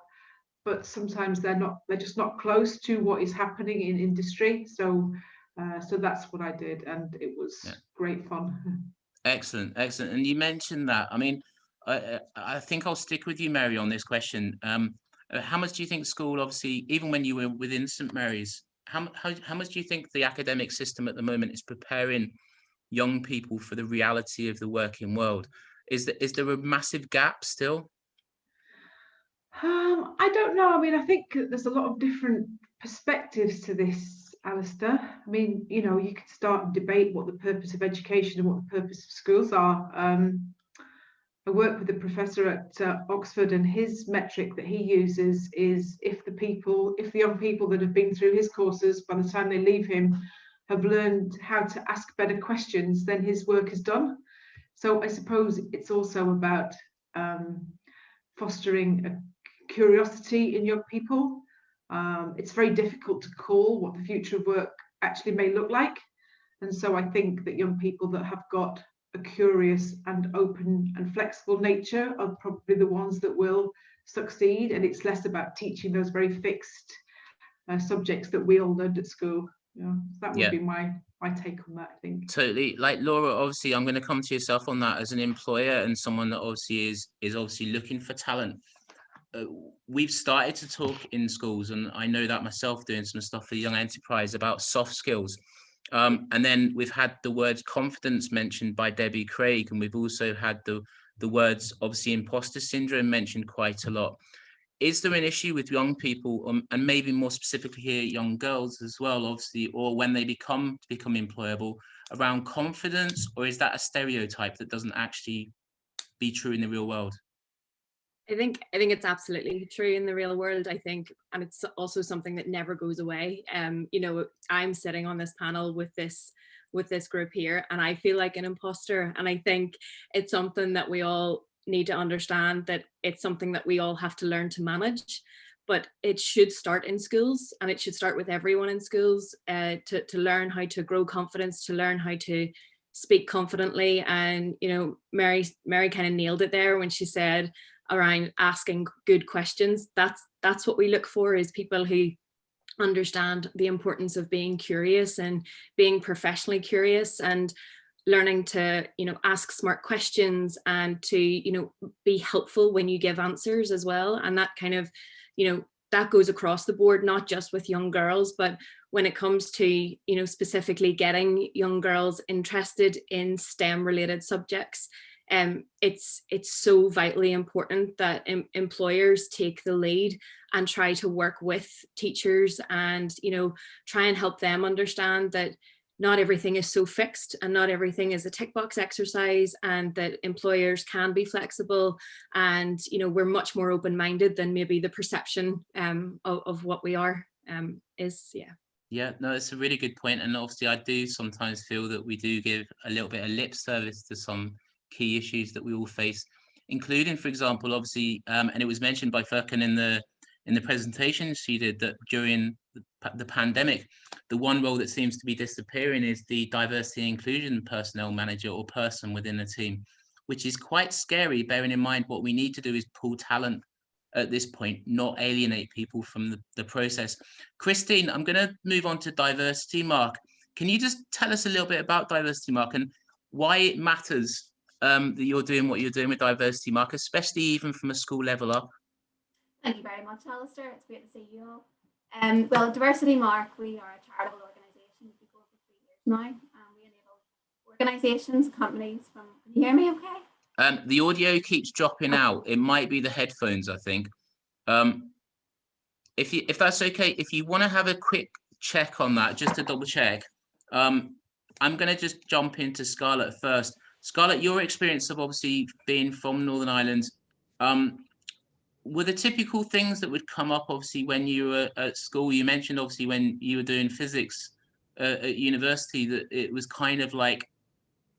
but sometimes they're just not close to what is happening in industry. So that's what I did, and it was great fun. Excellent. And you mentioned that. I mean, I think I'll stick with you, Mary, on this question. How much do you think school, obviously, even when you were within St Mary's, how much do you think the academic system at the moment is preparing young people for the reality of the working world? Is there a massive gap still? I don't know. I mean, I think there's a lot of different perspectives to this, Alistair. I mean, you could start and debate what the purpose of education and what the purpose of schools are. I work with a professor at Oxford, and his metric that he uses is if the young people that have been through his courses, by the time they leave him, have learned how to ask better questions, then his work is done. So I suppose it's also about fostering a curiosity in young people. It's very difficult to call what the future of work actually may look like. And so I think that young people that have got a curious and open and flexible nature are probably the ones that will succeed. And it's less about teaching those very fixed subjects that we all learned at school. That would be my take on that, I think. Totally. Like Laura, obviously, I'm going to come to yourself on that as an employer and someone that obviously is obviously looking for talent. We've started to talk in schools, and I know that myself, doing some stuff for Young Enterprise about soft skills. And then we've had the words confidence mentioned by Debbie Craig, and we've also had the words, obviously, imposter syndrome mentioned quite a lot. Is there an issue with young people, and maybe more specifically here, young girls as well, obviously, or when they become employable, around confidence, or is that a stereotype that doesn't actually be true in the real world? I think it's absolutely true in the real world, I think, and it's also something that never goes away. I'm sitting on this panel with this group here, and I feel like an imposter, and I think it's something that we all need to understand, that it's something that we all have to learn to manage. But it should start in schools, and it should start with everyone in schools, to learn how to grow confidence, to learn how to speak confidently. And Mary kind of nailed it there when she said around asking good questions. That's what we look for, is people who understand the importance of being curious and being professionally curious, and learning to ask smart questions, and to be helpful when you give answers as well. And that kind of that goes across the board, not just with young girls, but when it comes to, you know, specifically getting young girls interested in STEM related subjects, it's so vitally important that employers take the lead and try to work with teachers and, you know, try and help them understand that not everything is so fixed and not everything is a tick box exercise, and that employers can be flexible, and, you know, we're much more open-minded than maybe the perception of what we are is. Yeah, no, it's a really good point. And obviously I do sometimes feel that we do give a little bit of lip service to some key issues that we all face, including, for example, obviously, and it was mentioned by Furkan in the presentation she did, that during the pandemic, the one role that seems to be disappearing is the diversity and inclusion personnel manager or person within the team, which is quite scary, bearing in mind what we need to do is pull talent at this point, not alienate people from the process. Christine, I'm going to move on to diversity. Mark, can you just tell us a little bit about diversity, Mark, and why it matters that you're doing what you're doing with diversity, Mark, especially even from a school level up? Thank you very much, Alistair. It's great to see you all. Well, Diversity Mark, we are a charitable organisation. We've been going for 3 years now, and we enable organisations, companies from. Can you hear me okay? The audio keeps dropping out. It might be the headphones, I think. If that's okay, if you want to have a quick check on that, just to double check, I'm going to just jump into Scarlett first. Scarlett, your experience of obviously being from Northern Ireland, were the typical things that would come up obviously when you were at school? You mentioned obviously when you were doing physics at university that it was kind of like,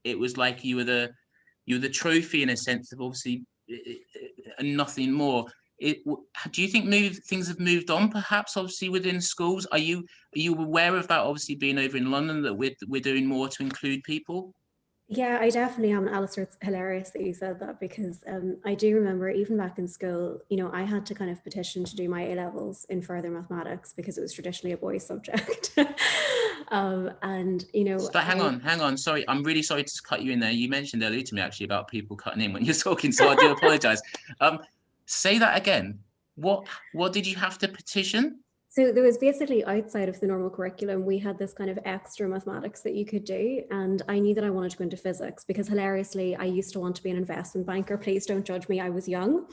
it was like you were the trophy in a sense of obviously and nothing more. Do you think things have moved on perhaps obviously within schools? Are you aware of that, obviously being over in London, that we're doing more to include people? Yeah, I definitely am. Alistair, it's hilarious that you said that, because I do remember even back in school, you know, I had to kind of petition to do my A-levels in further mathematics because it was traditionally a boys' subject. And, you know... Hang on. Sorry, I'm really sorry to cut you in there. You mentioned earlier to me actually about people cutting in when you're talking, so I do apologise. Say that again. What did you have to petition? So there was basically, outside of the normal curriculum, we had this kind of extra mathematics that you could do. And I knew that I wanted to go into physics because, hilariously, I used to want to be an investment banker. Please don't judge me, I was young.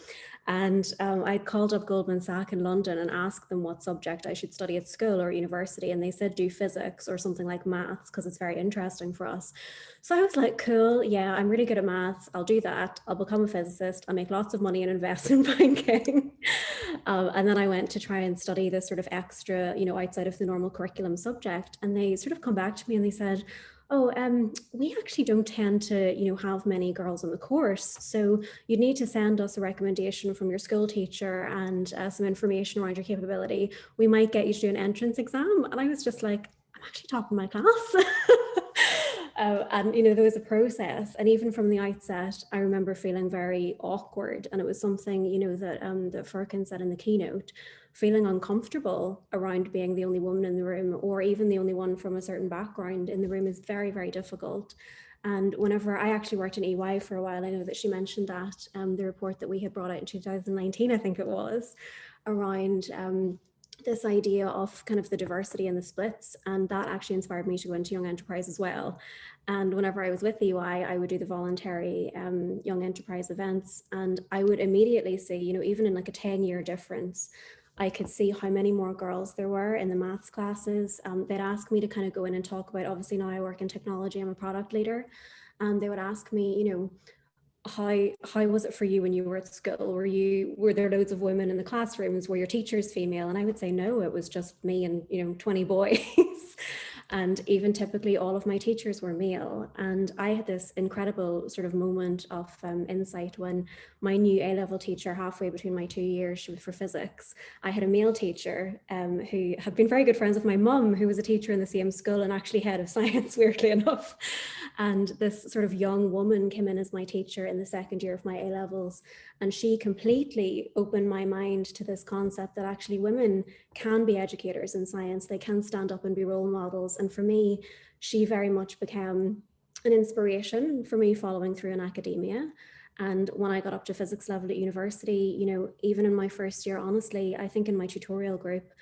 And I'd called up Goldman Sachs in London and asked them what subject I should study at school or university. And they said, do physics or something like maths because it's very interesting for us. So I was like, cool, yeah, I'm really good at maths. I'll do that. I'll become a physicist. I'll make lots of money in investment banking. And then I went to try and study this sort of extra, you know, outside of the normal curriculum subject. And they sort of come back to me and they said, oh, we actually don't tend to, you know, have many girls on the course. So you need to send us a recommendation from your school teacher and some information around your capability. We might get you to do an entrance exam. And I was just like, I'm actually top of my class. And, you know, there was a process. And even from the outset, I remember feeling very awkward. And it was something, you know, that Furkan said in the keynote, feeling uncomfortable around being the only woman in the room, or even the only one from a certain background in the room, is very, very difficult. And whenever I actually worked in EY for a while, I know that she mentioned that the report that we had brought out in 2019, I think it was, around this idea of kind of the diversity and the splits. And that actually inspired me to go into young enterprise as well. And whenever I was with EY, I would do the voluntary young enterprise events. And I would immediately see, you know, even in like a 10-year difference, I could see how many more girls there were in the maths classes. They'd ask me to kind of go in and talk about, obviously now I work in technology, I'm a product leader. And they would ask me, you know, how was it for you when you were at school? Were there loads of women in the classrooms? Were your teachers female? And I would say, no, it was just me and, you know, 20 boys. And even typically all of my teachers were male. And I had this incredible sort of moment of insight when my new A-level teacher, halfway between my 2 years, she was for physics. I had a male teacher who had been very good friends with my mum, who was a teacher in the same school and actually head of science, weirdly enough. And this sort of young woman came in as my teacher in the second year of my A-levels. And she completely opened my mind to this concept that actually women can be educators in science. They can stand up and be role models. And for me, she very much became an inspiration for me following through in academia. And when I got up to physics level at university, you know, even in my first year, honestly, I think in my tutorial group,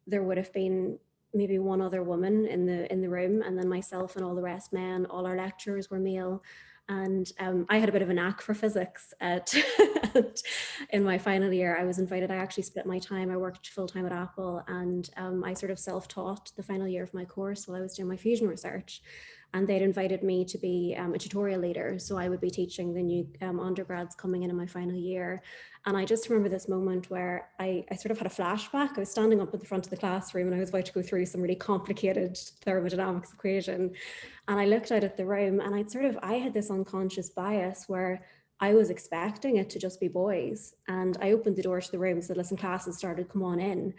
there would have been maybe one other woman in the room, and then myself and all the rest men. All our lecturers were male. And I had a bit of a knack for physics in my final year. I was invited, I actually split my time. I worked full-time at Apple, and I sort of self-taught the final year of my course while I was doing my fusion research. And they'd invited me to be a tutorial leader. So I would be teaching the new undergrads coming in my final year. And I just remember this moment where I sort of had a flashback. I was standing up at the front of the classroom and I was about to go through some really complicated thermodynamics equation. And I looked out at the room and I had this unconscious bias where I was expecting it to just be boys. And I opened the door to the room and said, listen, classes started, come on in.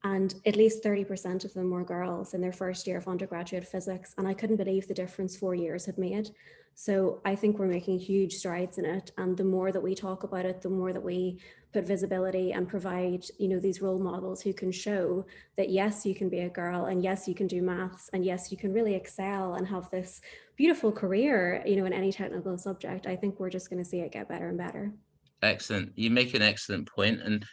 And at least 30% of them were girls in their first year of undergraduate physics. And I couldn't believe the difference 4 years had made. So I think we're making huge strides in it. And the more that we talk about it, the more that we put visibility and provide, you know, these role models who can show that, yes, you can be a girl, and yes, you can do maths, and yes, you can really excel and have this beautiful career, you know, in any technical subject. I think we're just going to see it get better and better. Excellent. You make an excellent point. And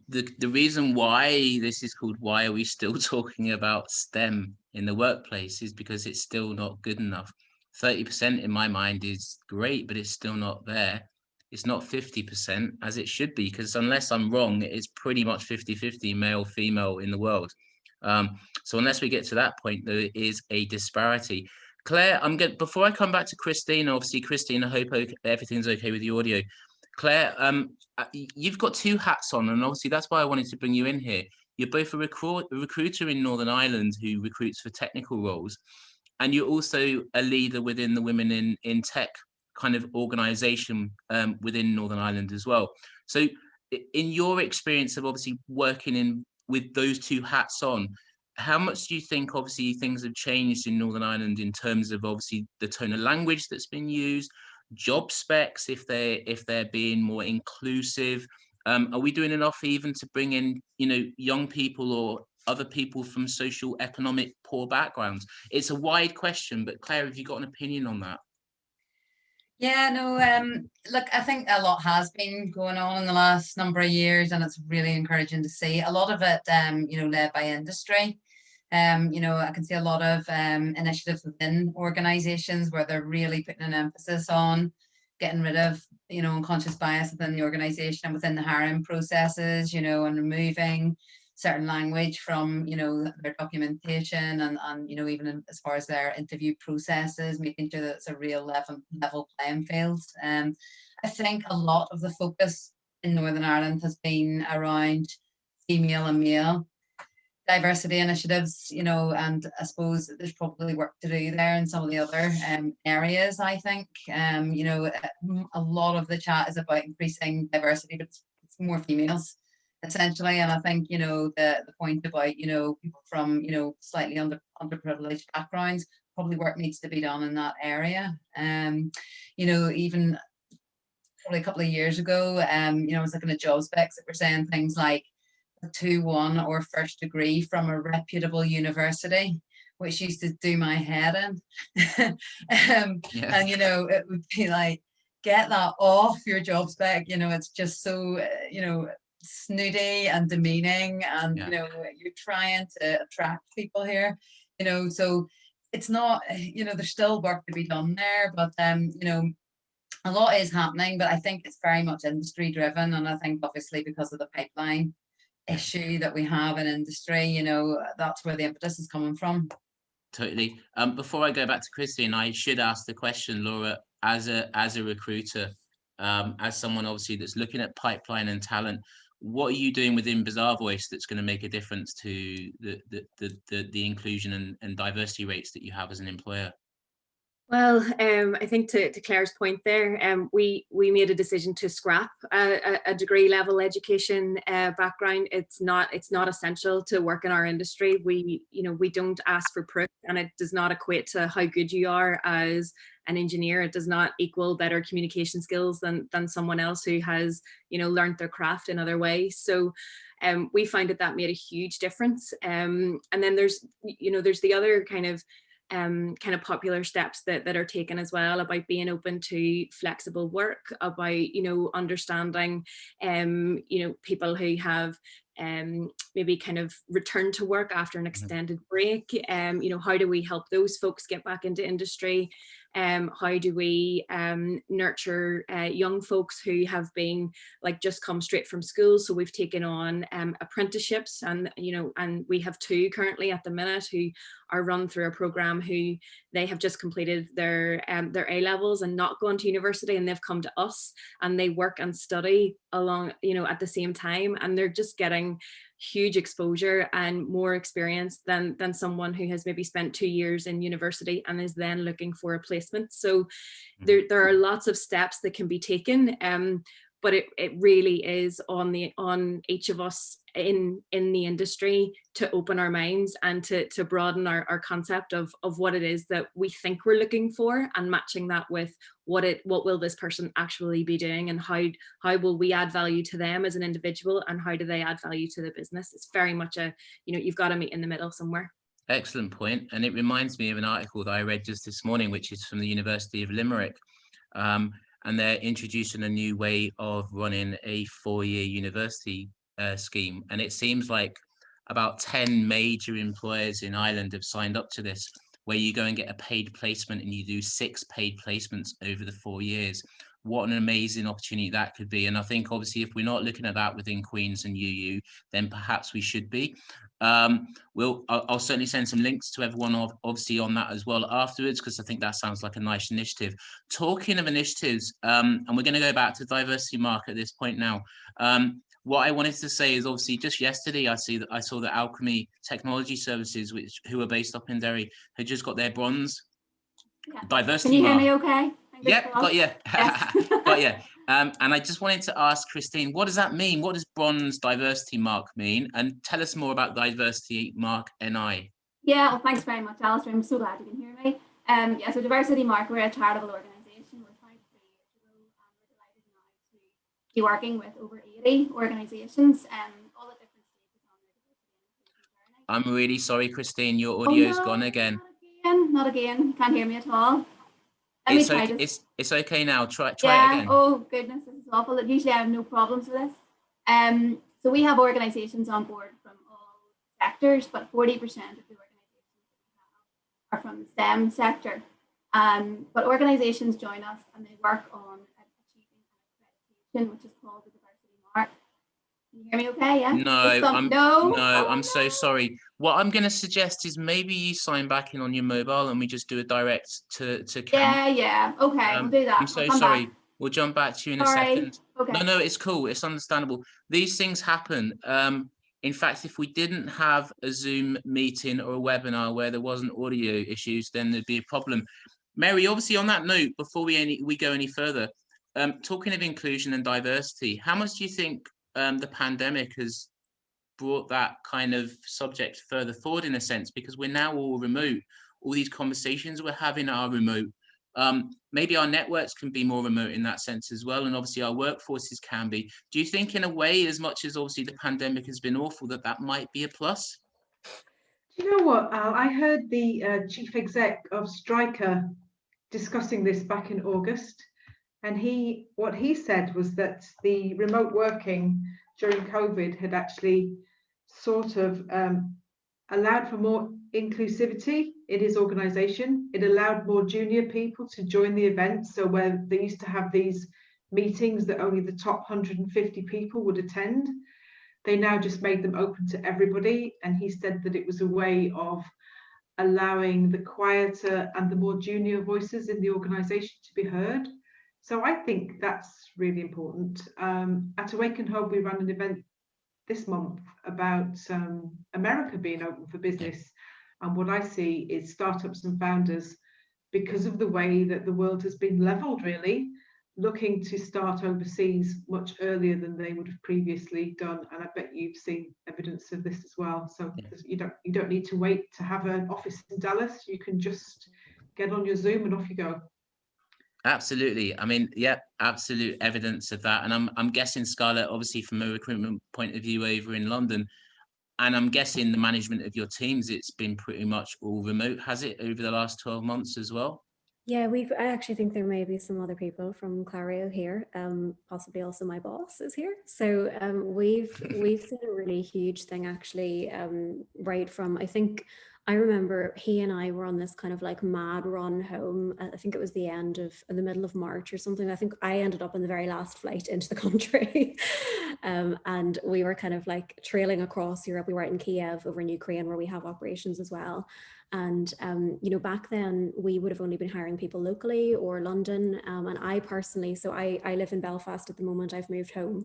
the reason why this is called Why Are We Still Talking About STEM in the Workplace is because it's still not good enough. 30% in my mind is great, but it's still not there. It's not 50% as it should be, because unless I'm wrong, it's pretty much 50-50 male, female in the world. So unless we get to that point, there is a disparity. Claire, before I come back to Christine, obviously, Christine, I hope everything's okay with the audio. Claire, you've got two hats on, and obviously that's why I wanted to bring you in here. You're both a recruiter in Northern Ireland who recruits for technical roles, and you're also a leader within the Women in Tech kind of organisation within Northern Ireland as well. So in your experience of obviously working with those two hats on, how much do you think obviously things have changed in Northern Ireland in terms of obviously the tone of language that's been used, job specs, if they're being more inclusive? Are we doing enough even to bring in, you know, young people or other people from social economic poor backgrounds? It's a wide question, but Claire, have you got an opinion on that? Yeah, no, look, I think a lot has been going on in the last number of years, and it's really encouraging to see a lot of it, you know, led by industry. You know, I can see a lot of initiatives within organizations where they're really putting an emphasis on getting rid of, you know, unconscious bias within the organization and within the hiring processes, you know, and removing certain language from, you know, their documentation and you know, even as far as their interview processes, making sure that it's a real level playing field. I think a lot of the focus in Northern Ireland has been around female and male diversity initiatives, you know, and I suppose there's probably work to do there in some of the other areas, I think. You know, a lot of the chat is about increasing diversity, but it's more females, essentially. And I think, you know, the point about, you know, people from, you know, slightly underprivileged backgrounds, probably work needs to be done in that area. You know, even probably a couple of years ago, you know, I was looking at job specs that were saying things like a 2-1 or first degree from a reputable university, which used to do my head in. Yes. And, you know, it would be like, get that off your job spec. You know, it's just so, you know, snooty and demeaning, and you know, you're trying to attract people here, you know, so it's not, you know, there's still work to be done there, but you know, a lot is happening, but I think it's very much industry driven. And I think obviously because of the pipeline issue that we have in industry, you know, that's where the impetus is coming from. Totally. Before I go back to Christine, I should ask the question, Laura, as a recruiter, as someone obviously that's looking at pipeline and talent, what are you doing within Bazaarvoice that's going to make a difference to the inclusion and diversity rates that you have as an employer? Well, I think to Claire's point there, we made a decision to scrap a degree level education background. It's not essential to work in our industry. We don't ask for proof, and it does not equate to how good you are as an engineer. It does not equal better communication skills than someone else who has, you know, learned their craft in other ways. So we found that made a huge difference. And then there's the other kind of kind of popular steps that are taken as well, about being open to flexible work, about, you know, understanding, you know, people who have maybe kind of return to work after an extended break. You know, how do we help those folks get back into industry? How do we nurture young folks who have been like just come straight from school? So we've taken on apprenticeships, and you know, and we have 2 currently at the minute who are run through a program who they have just completed their A levels and not gone to university, and they've come to us and they work and study along, you know, at the same time, and they're just getting huge exposure and more experience than someone who has maybe spent 2 years in university and is then looking for a placement. So there are lots of steps that can be taken, but it really is on each of us in the industry to open our minds and to broaden our concept of what it is that we think we're looking for, and matching that with what will this person actually be doing, and how will we add value to them as an individual, and how do they add value to the business. It's very much a, you know, you've got to meet in the middle somewhere. Excellent point. And it reminds me of an article that I read just this morning, which is from the University of Limerick. And they're introducing a new way of running a 4-year university scheme. And it seems like about 10 major employers in Ireland have signed up to this, where you go and get a paid placement and you do 6 paid placements over the 4 years. What an amazing opportunity that could be. And I think obviously if we're not looking at that within Queen's and UU, then perhaps we should be. I'll certainly send some links to everyone obviously on that as well afterwards, because I think that sounds like a nice initiative. Talking of initiatives, and we're going to go back to diversity mark at this point now. What I wanted to say is obviously just yesterday I saw that Alchemy Technology Services, who are based up in Derry, had just got their bronze diversity Can you mark. hear me okay? Yep, got you. Yes. Got you. And I just wanted to ask Christine, what does that mean? What does bronze diversity mark mean? And tell us more about diversity mark NI. Yeah, well, thanks very much, Alistair. I'm so glad you can hear me. Yeah, so Diversity Mark, we're a charitable organisation. We're 23 years ago, and we're delighted now to be working with over 80 organisations, all at different stages on their diversity and inclusion journey. I'm really sorry, Christine, your audio's gone again. Not again. You can't hear me at all. It's okay now. Try it again. Oh goodness, this is awful. Usually I have no problems with this. So we have organisations on board from all sectors, but 40% of the organisations we have are from the STEM sector. But organisations join us and they work on achieving an accreditation, which is called the Diversity Mark. Can you hear me okay? Yeah? No, I'm so sorry. What I'm going to suggest is maybe you sign back in on your mobile and we just do a direct to Cam. Yeah. Okay, we'll do that. I'm so sorry. Back. We'll jump back to you in a second. Okay. No, it's cool. It's understandable. These things happen. In fact, if we didn't have a Zoom meeting or a webinar where there wasn't audio issues, then there'd be a problem. Mary, obviously on that note, before we go any further, talking of inclusion and diversity, how much do you think the pandemic has brought that kind of subject further forward in a sense, because we're now all remote? All these conversations we're having are remote. Maybe our networks can be more remote in that sense as well, and obviously our workforces can be. Do you think in a way, as much as obviously the pandemic has been awful, that might be a plus? Do you know what, Al? I heard the chief exec of Stryker discussing this back in August, and what he said was that the remote working during COVID had actually sort of allowed for more inclusivity in his organization. It allowed more junior people to join the event. So where they used to have these meetings that only the top 150 people would attend, they now just made them open to everybody. And he said that it was a way of allowing the quieter and the more junior voices in the organization to be heard. So I think that's really important. At Awaken Hub, we ran an event this month about America being open for business. And what I see is startups and founders, because of the way that the world has been leveled, really, looking to start overseas much earlier than they would have previously done. And I bet you've seen evidence of this as well. So you don't need to wait to have an office in Dallas. You can just get on your Zoom and off you go. Absolutely. I mean, yeah, absolute evidence of that. And I'm guessing, Scarlett, obviously from a recruitment point of view over in London, I'm guessing the management of your teams, it's been pretty much all remote, has it, over the last 12 months as well? Yeah, I actually think there may be some other people from Clario here, possibly also my boss is here. So we've seen a really huge thing actually, right from, I remember he and I were on this kind of like mad run home. I think it was in the middle of March or something. I think I ended up on the very last flight into the country. And we were kind of like trailing across Europe. We were out in Kiev over in Ukraine where we have operations as well. And, you know, back then we would have only been hiring people locally or London. And I personally, so I live in Belfast at the moment, I've moved home.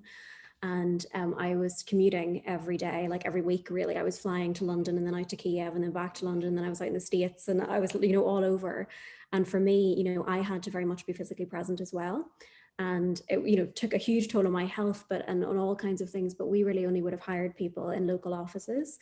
And I was commuting every day, like every week, really. I was flying to London and then out to Kiev and then back to London. And then I was out in the States and I was, you know, all over. And for me, you know, I had to very much be physically present as well. And it, you know, took a huge toll on my health, and on all kinds of things. But we really only would have hired people in local offices.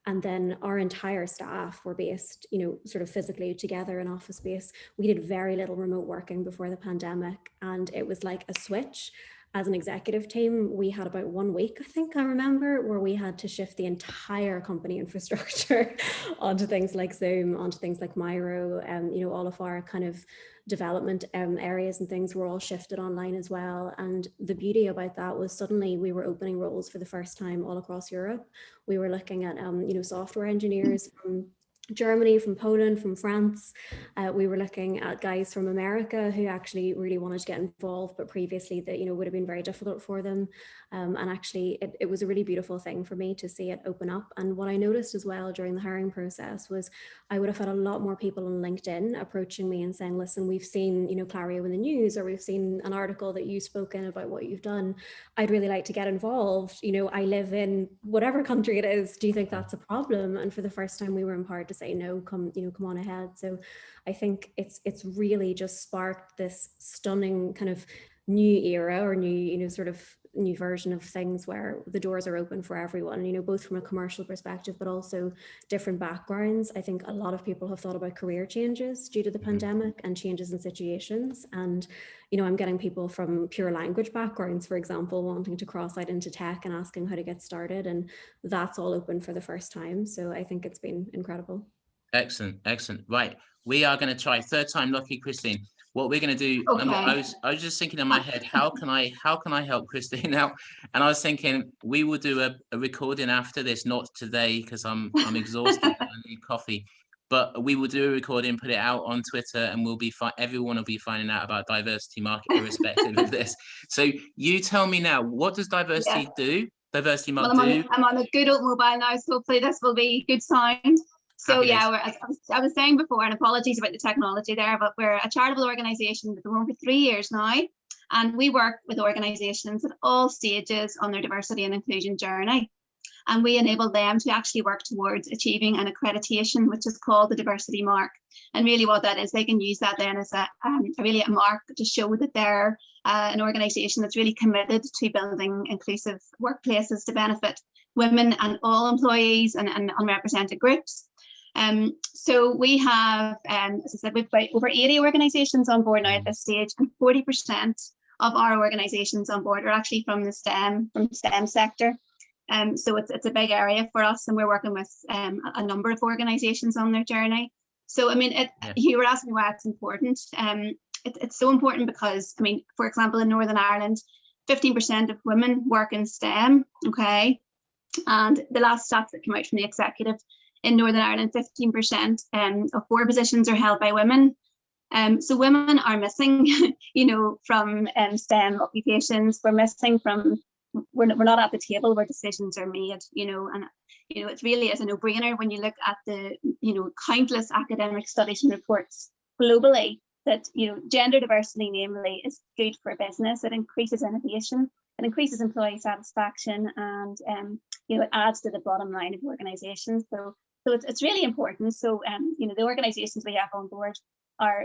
And then our entire staff were based, you know, sort of physically together in office space. We did very little remote working before the pandemic. And it was like a switch. As an executive team, we had about 1 week, I think I remember, where we had to shift the entire company infrastructure onto things like Zoom, onto things like Miro, and you know, all of our kind of development areas and things were all shifted online as well. And the beauty about that was suddenly we were opening roles for the first time all across Europe. We were looking at, you know, software engineers from Germany, from Poland, from France. We were looking at guys from America who actually really wanted to get involved, but previously that, you know, would have been very difficult for them. And actually it was a really beautiful thing for me to see it open up. And what I noticed as well during the hiring process was I would have had a lot more people on LinkedIn approaching me and saying, listen, we've seen, you know, Clario in the news, or we've seen an article that you've spoken about what you've done. I'd really like to get involved. You know, I live in whatever country it is. Do you think that's a problem? And for the first time we were empowered to say, no, come on ahead. So I think it's really just sparked this stunning kind of new era, or new, you know, sort of new version of things where the doors are open for everyone, you know, both from a commercial perspective, but also different backgrounds. I think a lot of people have thought about career changes due to the pandemic and changes in situations. And, you know, I'm getting people from pure language backgrounds, for example, wanting to cross out into tech and asking how to get started. And that's all open for the first time. So I think it's been incredible. Excellent, excellent. Right, we are going to try third time lucky, Christine. What we're going to do, Okay. I was just thinking in my head, how can I help Christine out? And I was thinking we will do a recording after this, not today because I'm exhausted and I need coffee, but we will do a recording, put it out on Twitter, and we'll be everyone will be finding out about diversity market irrespective of this. So you tell me now, what does diversity do? Diversity market do? I'm on a good old mobile now, so hopefully this will be good sound. So yeah, I was saying before, and apologies about the technology there, but we're a charitable organisation that's been going for 3 years now, and we work with organisations at all stages on their diversity and inclusion journey, and we enable them to actually work towards achieving an accreditation, which is called the diversity mark. And really what that is, they can use that then as a mark to show that they're an organisation that's really committed to building inclusive workplaces to benefit women and all employees and unrepresented groups. So we have, as I said, we've got over 80 organisations on board now at this stage, and 40% of our organisations on board are actually from the STEM sector. So it's a big area for us, and we're working with a number of organisations on their journey. So I mean, you were asking why it's important. It's so important because, I mean, for example, in Northern Ireland, 15% of women work in STEM. Okay, and the last stats that came out from the executive in Northern Ireland, 15% of board positions are held by women. So women are missing, you know, from STEM occupations. We're missing from, we're not at the table where decisions are made, you know, and, you know, it really is a no-brainer when you look at the, you know, countless academic studies and reports globally that, you know, gender diversity, namely, is good for business. It increases innovation, it increases employee satisfaction, and, you know, it adds to the bottom line of organisations. So it's really important. So, you know, the organisations we have on board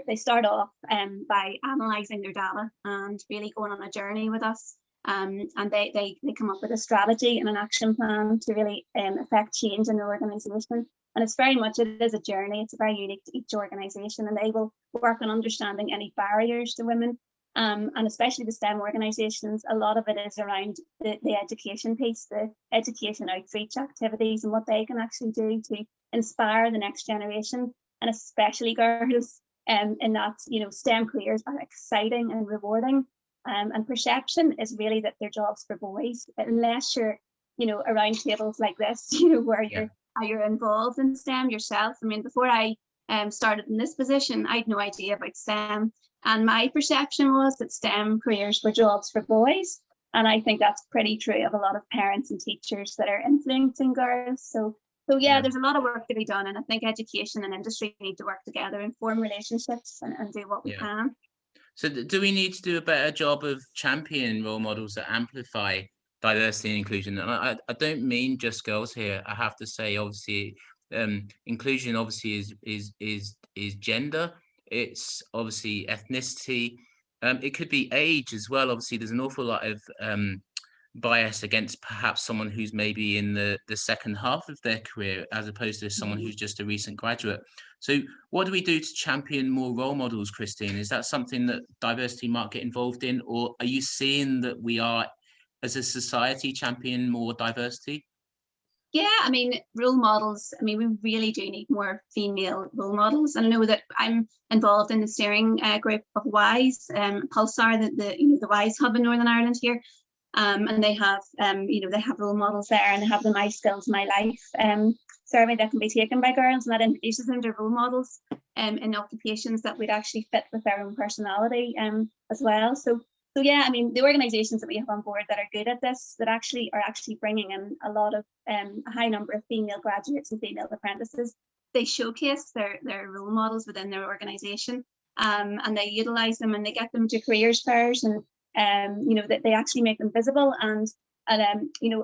they start off by analysing their data and really going on a journey with us. And they come up with a strategy and an action plan to really affect change in their organisation. And it's very much, it is a journey. It's very unique to each organisation, and they will work on understanding any barriers to women And especially the STEM organisations, a lot of it is around the education piece, the education outreach activities and what they can actually do to inspire the next generation, and especially girls, in that, you know, STEM careers are exciting and rewarding. And perception is really that they're jobs for boys, unless you're, you know, around tables like this, you know, where you're involved in STEM yourself. I mean, before I started in this position, I had no idea about STEM. And my perception was that STEM careers were jobs for boys. And I think that's pretty true of a lot of parents and teachers that are influencing girls. So yeah, there's a lot of work to be done. And I think education and industry need to work together and form relationships and do what we can. So do we need to do a better job of championing role models that amplify diversity and inclusion? And I don't mean just girls here. I have to say, obviously, inclusion obviously is gender. It's obviously ethnicity. It could be age as well. Obviously, there's an awful lot of bias against perhaps someone who's maybe in the second half of their career, as opposed to someone who's just a recent graduate. So what do we do to champion more role models, Christine? Is that something that diversity might get involved in, or are you seeing that we are, as a society, champion more diversity? Yeah, I mean, role models, I mean, we really do need more female role models. And I know that I'm involved in the steering group of WISE, Pulsar, the WISE hub in Northern Ireland here. And they have, they have role models there, and they have the My Skills, My Life survey that can be taken by girls, and that introduces them to role models in occupations that would actually fit with their own personality as well. So yeah, I mean, the organisations that we have on board that are good at this, that actually are bringing in a lot of a high number of female graduates and female apprentices, they showcase their role models within their organisation, and they utilise them, and they get them to careers fairs, and that they actually make them visible. And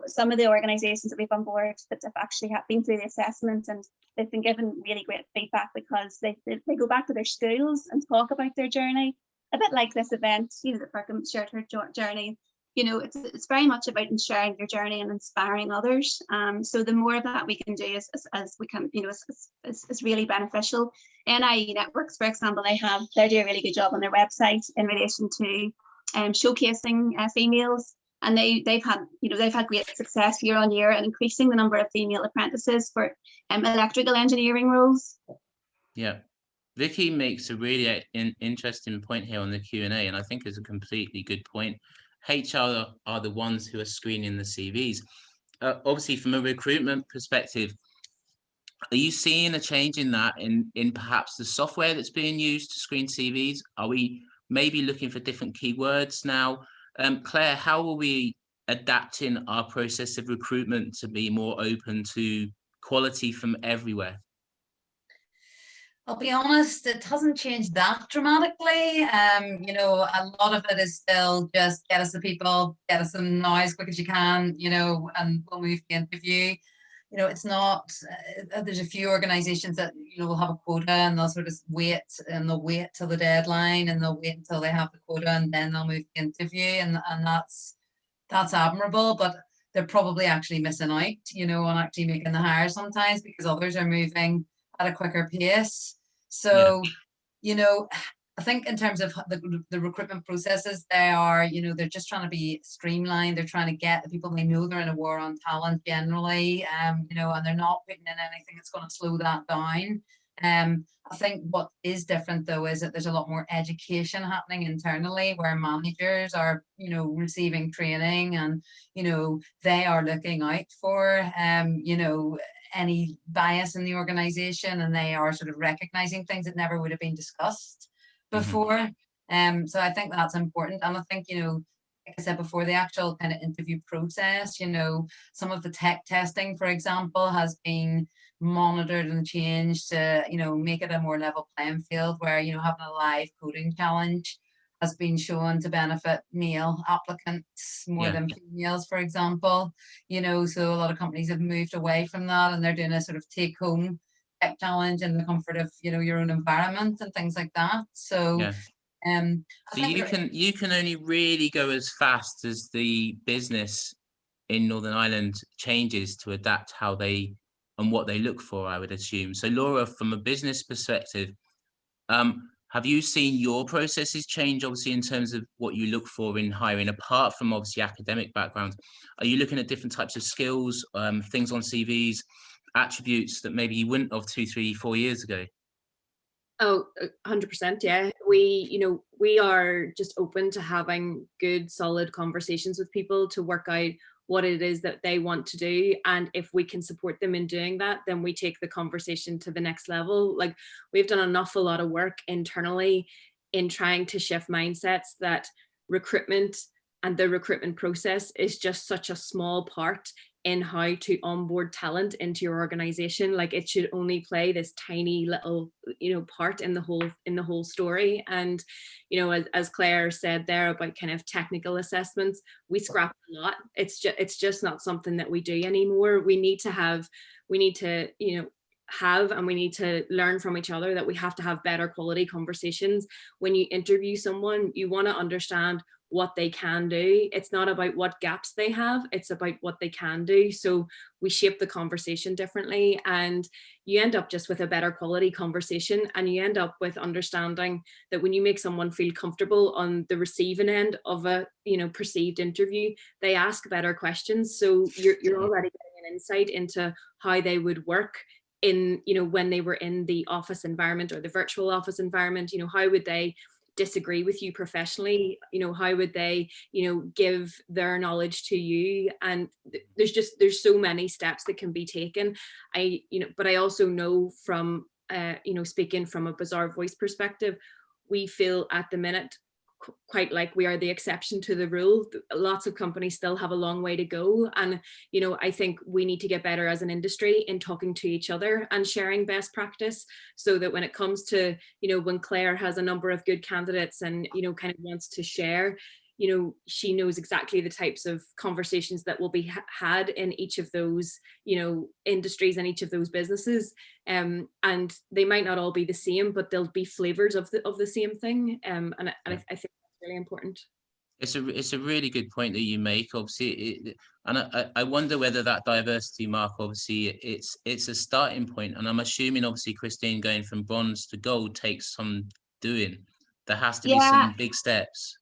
some of the organisations that we've on board that have actually been through the assessment, and they've been given really great feedback, because they go back to their schools and talk about their journey, a bit like this event, that Furkan shared her journey. It's very much about sharing your journey and inspiring others. So the more of that we can do as we can, is really beneficial. NIE Networks, for example, they do a really good job on their website in relation to showcasing females, and they've had great success year on year in increasing the number of female apprentices for electrical engineering roles. Yeah. Vicky makes a really interesting point here on the Q&A, and I think is a completely good point. HR are the ones who are screening the CVs. Obviously, from a recruitment perspective, are you seeing a change in that, in perhaps the software that's being used to screen CVs? Are we maybe looking for different keywords now? Claire, how are we adapting our process of recruitment to be more open to quality from everywhere? I'll be honest, it hasn't changed that dramatically. A lot of it is still just get us the people, get us them now as quick as you can, and we'll move to the interview. It's not, there's a few organizations that, will have a quota, and they'll sort of wait till the deadline, and they'll wait until they have the quota, and then they'll move to the interview. And that's admirable, but they're probably actually missing out, on actually making the hire sometimes, because others are moving at a quicker pace. So, I think in terms of the recruitment processes, they are, they're just trying to be streamlined. They're trying to get the people they know. They're in a war on talent generally, and they're not putting in anything that's going to slow that down. I think what is different though is that there's a lot more education happening internally, where managers are, receiving training, and, they are looking out for, any bias in the organization, and they are sort of recognizing things that never would have been discussed before. So I think that's important. And I think, like I said before, the actual kind of interview process, some of the tech testing, for example, has been monitored and changed to, make it a more level playing field, where, having a live coding challenge has been shown to benefit male applicants more than females, for example. So a lot of companies have moved away from that, and they're doing a sort of take-home tech challenge in the comfort of, your own environment and things like that. So, so you can only really go as fast as the business in Northern Ireland changes to adapt how they and what they look for, I would assume. So Laura, from a business perspective, have you seen your processes change, obviously, in terms of what you look for in hiring, apart from obviously academic background? Are you looking at different types of skills, things on CVs, attributes that maybe you wouldn't have 2, 3, 4 years ago? Oh, 100%. Yeah. We are just open to having good, solid conversations with people to work out what it is that they want to do. And if we can support them in doing that, then we take the conversation to the next level. Like, we've done an awful lot of work internally in trying to shift mindsets that recruitment and the recruitment process is just such a small part in how to onboard talent into your organization. Like, it should only play this tiny little, part in the whole story. And, as Claire said there about kind of technical assessments, we scrap a lot. It's just not something that we do anymore. We need to have, and we need to learn from each other that we have to have better quality conversations. When you interview someone, you want to understand what they can do. It's not about what gaps they have, it's about what they can do. So we shape the conversation differently, and you end up just with a better quality conversation, and you end up with understanding that when you make someone feel comfortable on the receiving end of a perceived interview, they ask better questions. So you're already getting an insight into how they would work in, when they were in the office environment or the virtual office environment. How would they disagree with you professionally? How would they give their knowledge to you? And there's so many steps that can be taken. But I also know from speaking from a Bazaarvoice perspective, we feel at the minute quite like we are the exception to the rule. Lots of companies still have a long way to go, and I think we need to get better as an industry in talking to each other and sharing best practice, so that when it comes to when Claire has a number of good candidates and kind of wants to share, she knows exactly the types of conversations that will be had in each of those industries and each of those businesses, and they might not all be the same, but they'll be flavors of the same thing, and I think that's really important. It's a really good point that you make, obviously, and I wonder whether that diversity mark, obviously, it's a starting point, and I'm assuming, obviously, Christine, going from bronze to gold takes some doing. There has to be some big steps.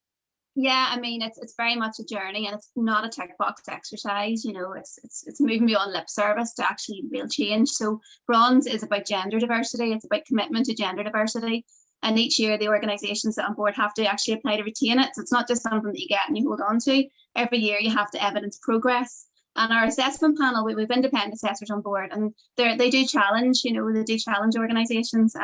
Yeah, I mean, it's very much a journey, and it's not a tick box exercise. It's moving beyond lip service to actually real change. So bronze is about gender diversity. It's about commitment to gender diversity. And each year, the organisations that are on board have to actually apply to retain it. So it's not just something that you get and you hold on to. Every year, you have to evidence progress. And our assessment panel, we've independent assessors on board, and they do challenge. They do challenge organisations.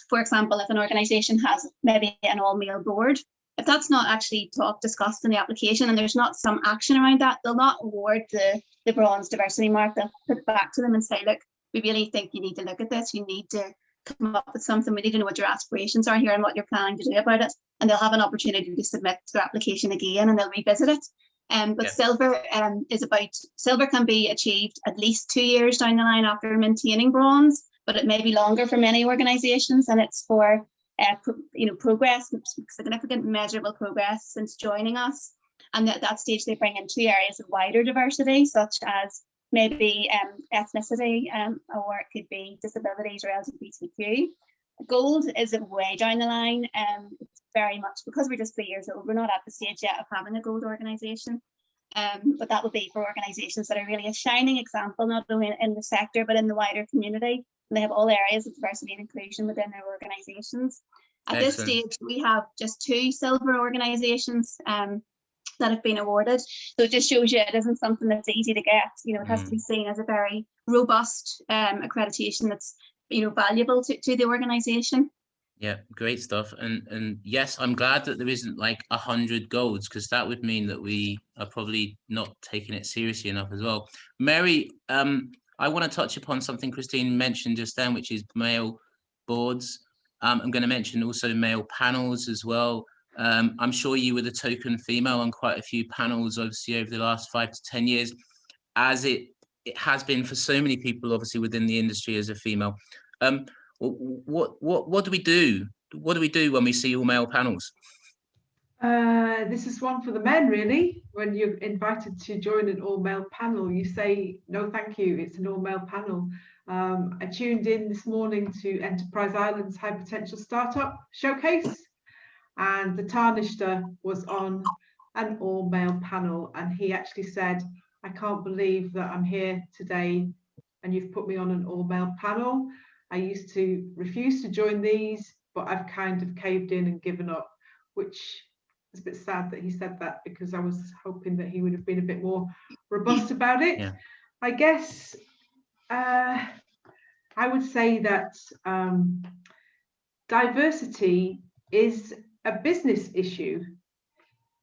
For example, if an organisation has maybe an all-male board, if that's not actually discussed in the application and there's not some action around that, they'll not award the bronze diversity mark. They'll put it back to them and say, look, we really think you need to look at this. You need to come up with something. We need to know what your aspirations are here and what you're planning to do about it. And they'll have an opportunity to submit their application again, and they'll revisit it. But silver silver can be achieved at least 2 years down the line after maintaining bronze, but it may be longer for many organisations, and it's for progress, significant measurable progress since joining us. And at that stage, they bring in 2 areas of wider diversity, such as maybe ethnicity, or it could be disabilities or LGBTQ. Gold is way down the line. It's very much because we're just 3 years old. We're not at the stage yet of having a gold organisation. But that will be for organisations that are really a shining example, not only in the sector, but in the wider community. And they have all areas of diversity and inclusion within their organisations. At this stage, we have just 2 silver organisations that have been awarded. So it just shows you it isn't something that's easy to get. It has to be seen as a very robust accreditation that's valuable to the organisation. Yeah, great stuff. And yes, I'm glad that there isn't like 100 golds, because that would mean that we are probably not taking it seriously enough as well. Mary, I want to touch upon something Christine mentioned just then, which is male boards. I'm going to mention also male panels as well. I'm sure you were the token female on quite a few panels, obviously, over the last 5 to 10 years, as it has been for so many people, obviously, within the industry as a female. What do we do? What do we do when we see all male panels? This is one for the men, really. When you're invited to join an all-male panel, you say, no, thank you, it's an all-male panel. I tuned in this morning to Enterprise Ireland's High Potential Startup Showcase, and the Tarnishter was on an all-male panel, and he actually said, I can't believe that I'm here today and you've put me on an all-male panel. I used to refuse to join these, but I've kind of caved in and given up, which is a bit sad that he said that, because I was hoping that he would have been a bit more robust about it. Yeah. I guess I would say that diversity is a business issue.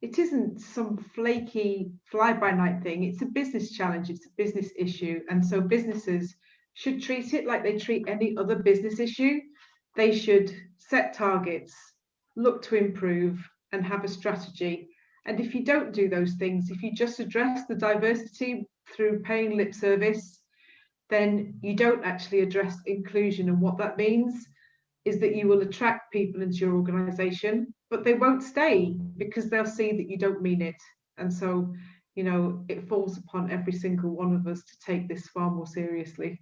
It isn't some flaky fly-by-night thing. It's a business challenge. It's a business issue. And so businesses should treat it like they treat any other business issue. They should set targets, look to improve, and have a strategy. And if you don't do those things, if you just address the diversity through paying lip service, then you don't actually address inclusion. And what that means is that you will attract people into your organization, but they won't stay because they'll see that you don't mean it. And so, you know, it falls upon every single one of us to take this far more seriously.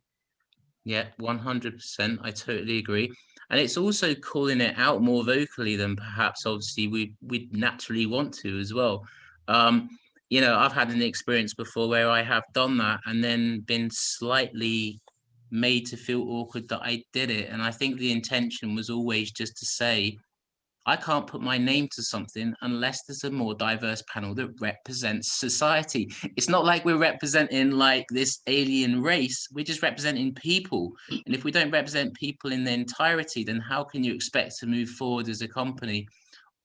Yeah, 100%. I totally agree. And it's also calling it out more vocally than perhaps obviously we naturally want to as well. You know, I've had an experience before where I have done that and then been slightly made to feel awkward that I did it. And I think the intention was always just to say, I can't put my name to something unless there's a more diverse panel that represents society. It's not like we're representing like this alien race. We're just representing people. And if we don't represent people in their entirety, then how can you expect to move forward as a company,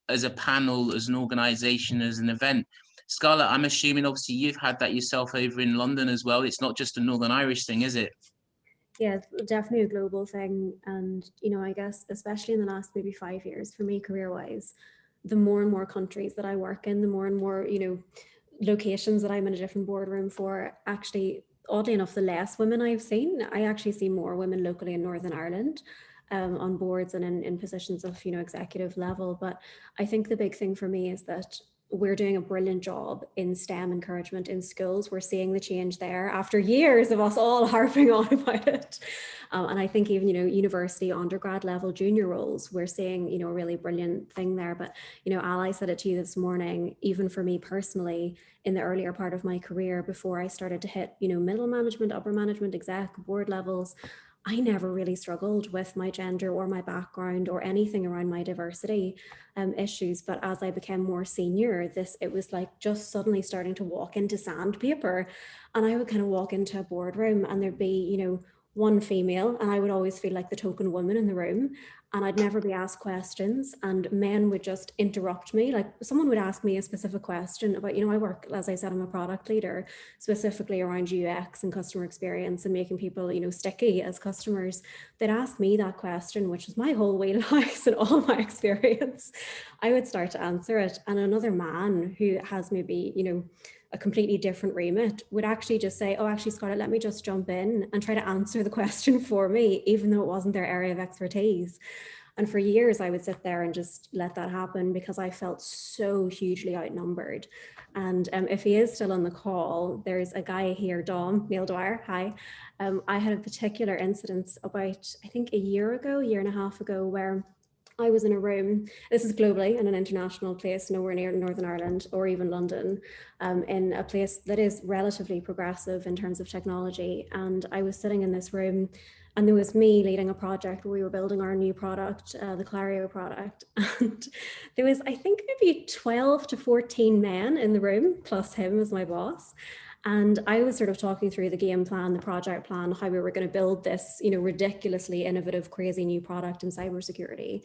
as a panel, as an organization, as an event? Scarlett, I'm assuming obviously you've had that yourself over in London as well. It's not just a Northern Irish thing, is it? Yeah, it's definitely a global thing. And, you know, I guess, especially in the last maybe 5 years for me, career-wise, the more and more countries that I work in, the more and more, you know, locations that I'm in a different boardroom for, actually, oddly enough, the less women I've seen. I actually see more women locally in Northern Ireland on boards and in positions of, you know, executive level. But I think the big thing for me is that we're doing a brilliant job in STEM encouragement in schools. We're seeing the change there after years of us all harping on about it. And I think even, you know, university, undergrad level, junior roles, we're seeing, you know, a really brilliant thing there. But, you know, Al, I said it to you this morning, even for me personally, in the earlier part of my career, before I started to hit, you know, middle management, upper management, exec, board levels, I never really struggled with my gender or my background or anything around my diversity issues. But as I became more senior, it was like just suddenly starting to walk into sandpaper. And I would kind of walk into a boardroom and there'd be, you know, one female, and I would always feel like the token woman in the room, and I'd never be asked questions, and men would just interrupt me. Like someone would ask me a specific question about, you know, I work, as I said, I'm a product leader, specifically around UX and customer experience and making people, you know, sticky as customers. They'd ask me that question, which was my whole wheelhouse and all my experience. I would start to answer it, and another man who has maybe, you know, a completely different remit would actually just say, oh, actually, Scarlett, let me just jump in and try to answer the question for me, even though it wasn't their area of expertise. And for years, I would sit there and just let that happen because I felt so hugely outnumbered. And if he is still on the call, there's a guy here, Dom, Neil Dwyer, hi. I had a particular incident about, I think a year and a half ago, where I was in a room, this is globally in an international place, nowhere near Northern Ireland or even London, in a place that is relatively progressive in terms of technology. And I was sitting in this room and there was me leading a project where we were building our new product, the Clario product. And there was, I think, maybe 12 to 14 men in the room, plus him as my boss. And I was sort of talking through the game plan, the project plan, how we were going to build this, you know, ridiculously innovative, crazy new product in cybersecurity.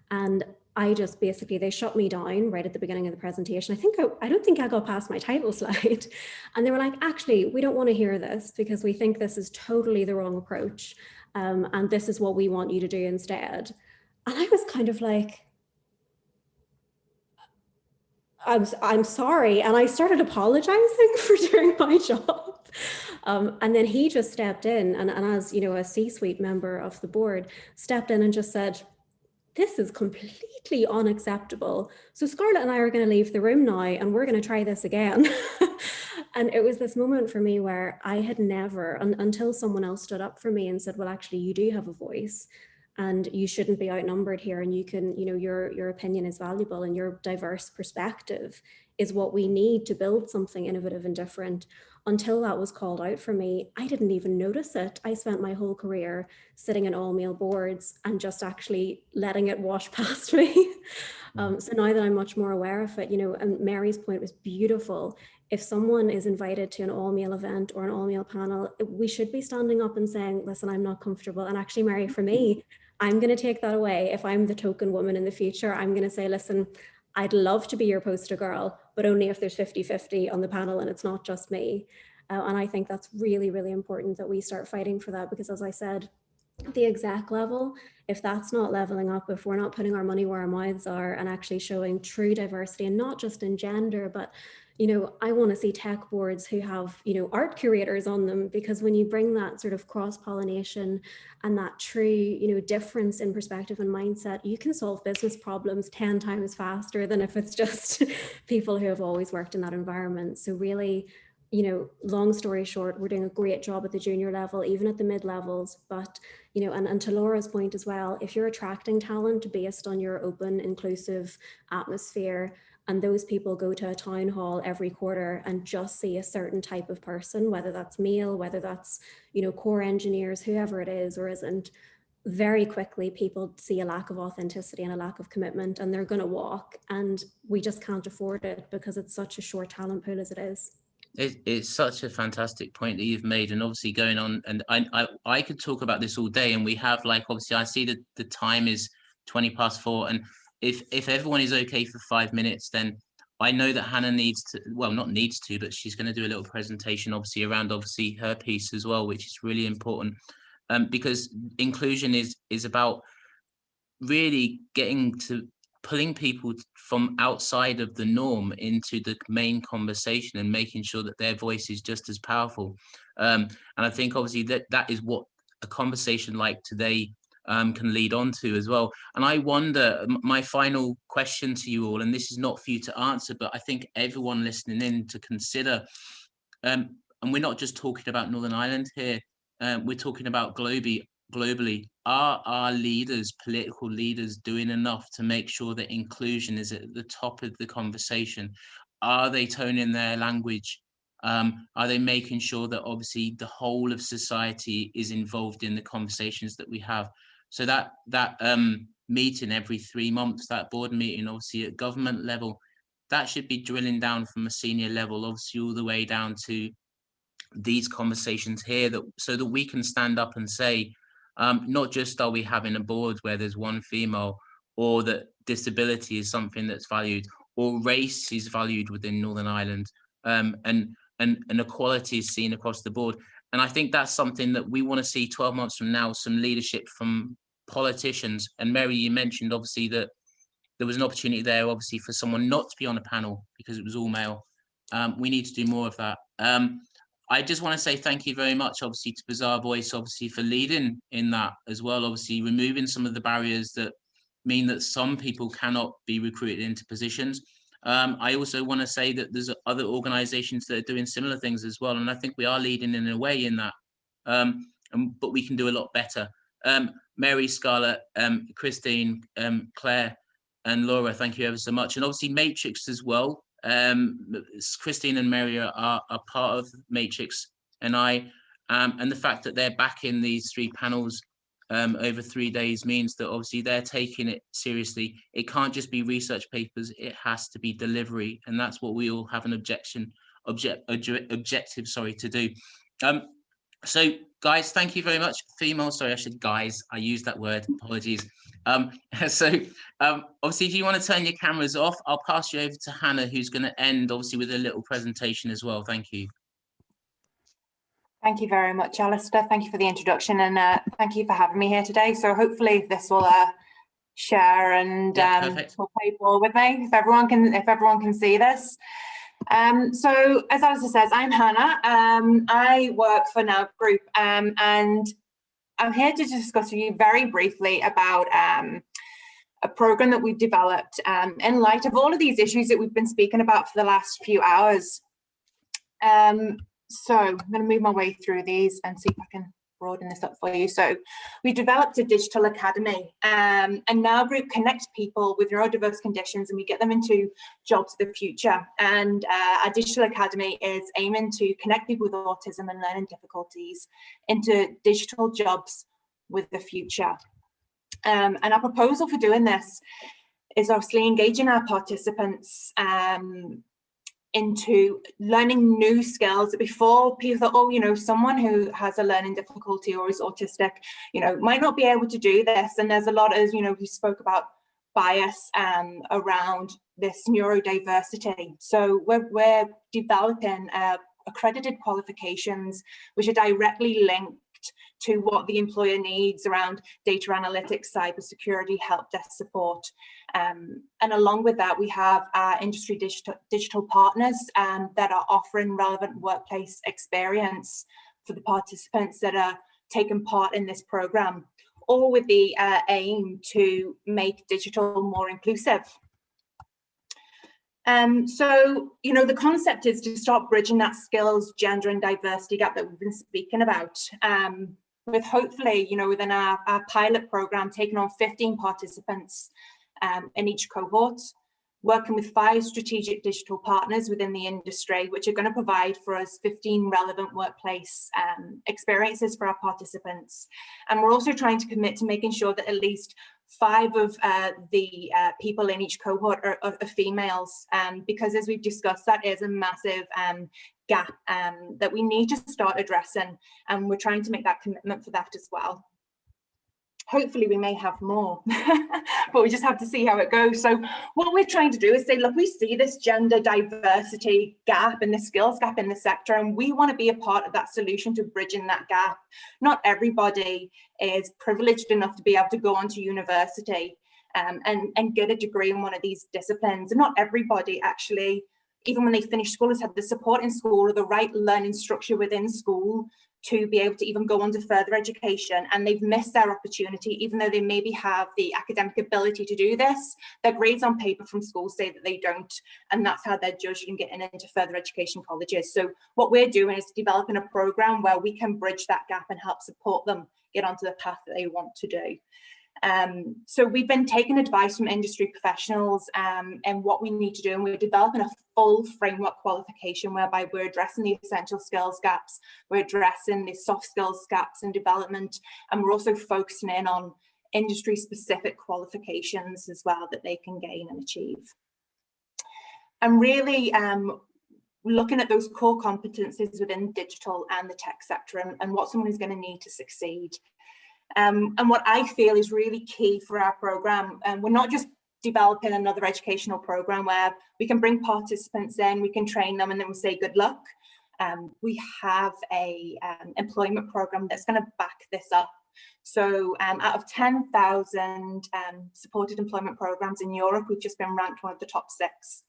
And I just basically, they shut me down right at the beginning of the presentation. I don't think I got past my title slide. And they were like, actually, we don't want to hear this because we think this is totally the wrong approach. And this is what we want you to do instead. And I was kind of like, I'm sorry. And I started apologizing for doing my job. And then he just stepped in and as, you know, a C-suite member of the board stepped in and just said, this is completely unacceptable. So Scarlett and I are going to leave the room now and we're going to try this again. And it was this moment for me where I had never, until someone else stood up for me and said, well, actually, you do have a voice and you shouldn't be outnumbered here. And you can, you know, your opinion is valuable and your diverse perspective is what we need to build something innovative and different. Until that was called out for me, I didn't even notice it. I spent my whole career sitting in all male boards and just actually letting it wash past me. So now that I'm much more aware of it, you know, and Mary's point was beautiful. If someone is invited to an all-male event or an all-male panel, we should be standing up and saying, listen, I'm not comfortable. And actually, Mary, for me, I'm going to take that away. If I'm the token woman in the future, I'm going to say, listen, I'd love to be your poster girl, but only if there's 50-50 on the panel and it's not just me. And I think that's really, really important that we start fighting for that, because as I said, at the exec level, if that's not leveling up, if we're not putting our money where our mouths are and actually showing true diversity, and not just in gender, but, you know, I want to see tech boards who have, you know, art curators on them, because when you bring that sort of cross-pollination and that true, you know, difference in perspective and mindset, you can solve business problems 10 times faster than if it's just people who have always worked in that environment. So really, you know, long story short, we're doing a great job at the junior level, even at the mid levels. But, you know, and to Laura's point as well, if you're attracting talent based on your open, inclusive atmosphere, and those people go to a town hall every quarter and just see a certain type of person, whether that's male, whether that's, you know, core engineers, whoever it is or isn't, very quickly people see a lack of authenticity and a lack of commitment, and they're going to walk, and we just can't afford it because it's such a short talent pool as it is. It's such a fantastic point that you've made, and obviously going on, and I could talk about this all day, and we have, like, obviously I see that the time is 4:20, and if everyone is okay for 5 minutes, then I know that Hannah needs to, well, not needs to, but she's going to do a little presentation obviously around obviously her piece as well, which is really important, because inclusion is about really getting to pulling people from outside of the norm into the main conversation and making sure that their voice is just as powerful. And I think obviously that is what a conversation like today can lead on to as well. And I wonder, my final question to you all, and this is not for you to answer, but I think everyone listening in to consider, and we're not just talking about Northern Ireland here, we're talking about globally. Are our leaders, political leaders, doing enough to make sure that inclusion is at the top of the conversation? Are they toning their language? Are they making sure that obviously the whole of society is involved in the conversations that we have? So that meeting every 3 months, that board meeting, obviously at government level, that should be drilling down from a senior level, obviously all the way down to these conversations here, that so that we can stand up and say, not just are we having a board where there's one female, or that disability is something that's valued, or race is valued within Northern Ireland, and equality is seen across the board. And I think that's something that we want to see 12 months from now, some leadership from politicians. And Mary, you mentioned obviously that there was an opportunity there obviously for someone not to be on a panel because it was all male. We need to do more of that. I just want to say thank you very much, obviously, to Bazaarvoice, obviously, for leading in that as well, obviously, removing some of the barriers that mean that some people cannot be recruited into positions. I also want to say that there's other organisations that are doing similar things as well, and I think we are leading in a way in that, but we can do a lot better. Mary, Scarlett, Christine, Claire, and Laura, thank you ever so much. And obviously Matrix as well. Christine and Mary are part of Matrix, and and the fact that they're back in these 3 panels over 3 days means that obviously they're taking it seriously. It can't just be research papers, it has to be delivery, and that's what we all have an objective to do. So guys, thank you very much. Female, sorry, I should guys, I used that word, apologies. Obviously if you want to turn your cameras off, I'll pass you over to Hannah, who's going to end obviously with a little presentation as well. Thank you. Thank you very much, Alistair. Thank you for the introduction, and thank you for having me here today. So hopefully this will share and will play ball with me if everyone can see this. So as Alistair says, I'm Hannah. I work for Now Group, and I'm here to discuss with you very briefly about a program that we've developed in light of all of these issues that we've been speaking about for the last few hours. So I'm going to move my way through these and see if I can broaden this up for you. So we developed a digital academy, and now Group connects people with neurodiverse conditions and we get them into jobs of the future. And our digital academy is aiming to connect people with autism and learning difficulties into digital jobs with the future. And our proposal for doing this is obviously engaging our participants into learning new skills that before people thought, oh, you know, someone who has a learning difficulty or is autistic, you know, might not be able to do this. And there's a lot of, you know, we spoke about bias around this neurodiversity. So we're developing accredited qualifications which are directly linked to what the employer needs around data analytics, cybersecurity, help desk support. And along with that, we have our industry digital partners that are offering relevant workplace experience for the participants that are taking part in this program, all with the aim to make digital more inclusive. So, you know, the concept is to start bridging that skills, gender and diversity gap that we've been speaking about. With hopefully, you know, within our pilot program, taking on 15 participants in each cohort, working with 5 strategic digital partners within the industry, which are going to provide for us 15 relevant workplace experiences for our participants. And we're also trying to commit to making sure that at least 5 of the people in each cohort are females, because as we've discussed, that is a massive gap that we need to start addressing, and we're trying to make that commitment for that as well. Hopefully we may have more, but we just have to see how it goes. So what we're trying to do is say, look, we see this gender diversity gap and the skills gap in the sector, and we want to be a part of that solution to bridging that gap. Not everybody is privileged enough to be able to go on to university and get a degree in one of these disciplines. And not everybody actually, even when they finish school, has had the support in school or the right learning structure within school to be able to even go on to further education, and they've missed their opportunity, even though they maybe have the academic ability to do this. Their grades on paper from school say that they don't, and that's how they're judged in getting into further education colleges. So what we're doing is developing a program where we can bridge that gap and help support them get onto the path that they want to do. So we've been taking advice from industry professionals and what we need to do, and we're developing a full framework qualification whereby we're addressing the essential skills gaps, we're addressing the soft skills gaps in development, and we're also focusing in on industry specific qualifications as well that they can gain and achieve. And really looking at those core competencies within digital and the tech sector, and what someone is going to need to succeed. And what I feel is really key for our program, and we're not just developing another educational program where we can bring participants in, we can train them, and then we say good luck. We have a employment program that's going to back this up. So out of 10,000 supported employment programs in Europe, we've just been ranked one of the top 6.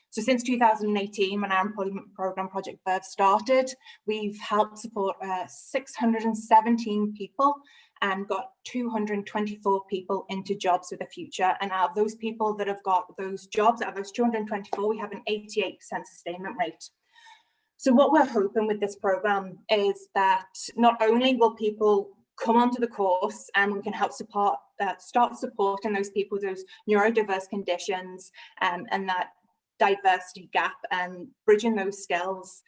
So since 2018, when our employment program Project Verve started, we've helped support 617 people and got 224 people into jobs of the future. And out of those people that have got those jobs, out of those 224, we have an 88% sustainment rate. So what we're hoping with this program is that not only will people come onto the course and we can help support, start supporting those people with those neurodiverse conditions and that diversity gap and bridging those skills,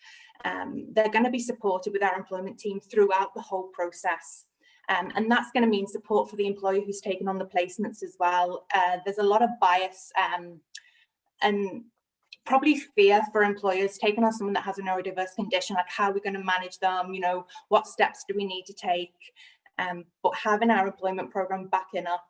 they're going to be supported with our employment team throughout the whole process. And that's going to mean support for the employee who's taken on the placements as well. There's a lot of bias and probably fear for employers taking on someone that has a neurodiverse condition, like how are we going to manage them, you know, what steps do we need to take? But having our employment program backing up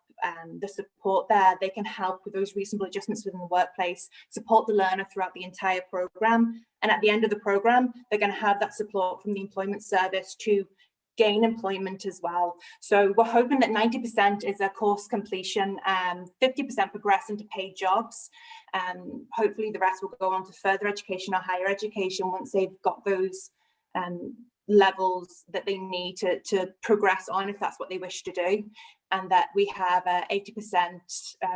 the support there, they can help with those reasonable adjustments within the workplace, support the learner throughout the entire program. And at the end of the program, they're going to have that support from the employment service to gain employment as well. So we're hoping that 90% is a course completion, 50% progress into paid jobs. Hopefully the rest will go on to further education or higher education once they've got those levels that they need to progress on, if that's what they wish to do. and that we have a 80%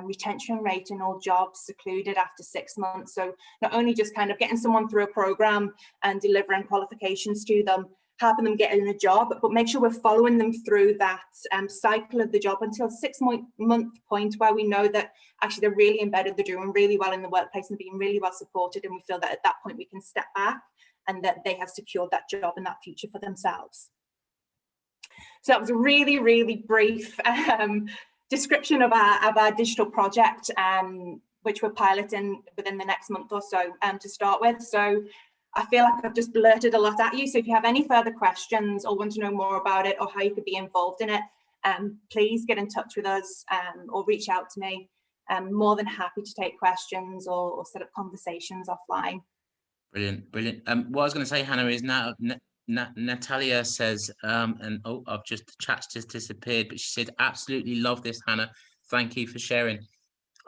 retention rate in all jobs secluded after 6 months. So not only just kind of getting someone through a program and delivering qualifications to them, helping them get in a job, but make sure we're following them through that cycle of the job until 6 month point where we know that actually they're really embedded, they're doing really well in the workplace and being really well supported, and we feel that at that point we can step back and that they have secured that job and that future for themselves. So that was a really, really brief description of our digital project, which we're piloting within the next month or so to start with. So I feel like I've just blurted a lot at you. So if you have any further questions or want to know more about it or how you could be involved in it, please get in touch with us or reach out to me. I'm more than happy to take questions or set up conversations offline. Brilliant, brilliant. What I was going to say, Hannah, is now Natalia says, and oh, the chat's just disappeared, but she said, absolutely love this, Hannah. Thank you for sharing.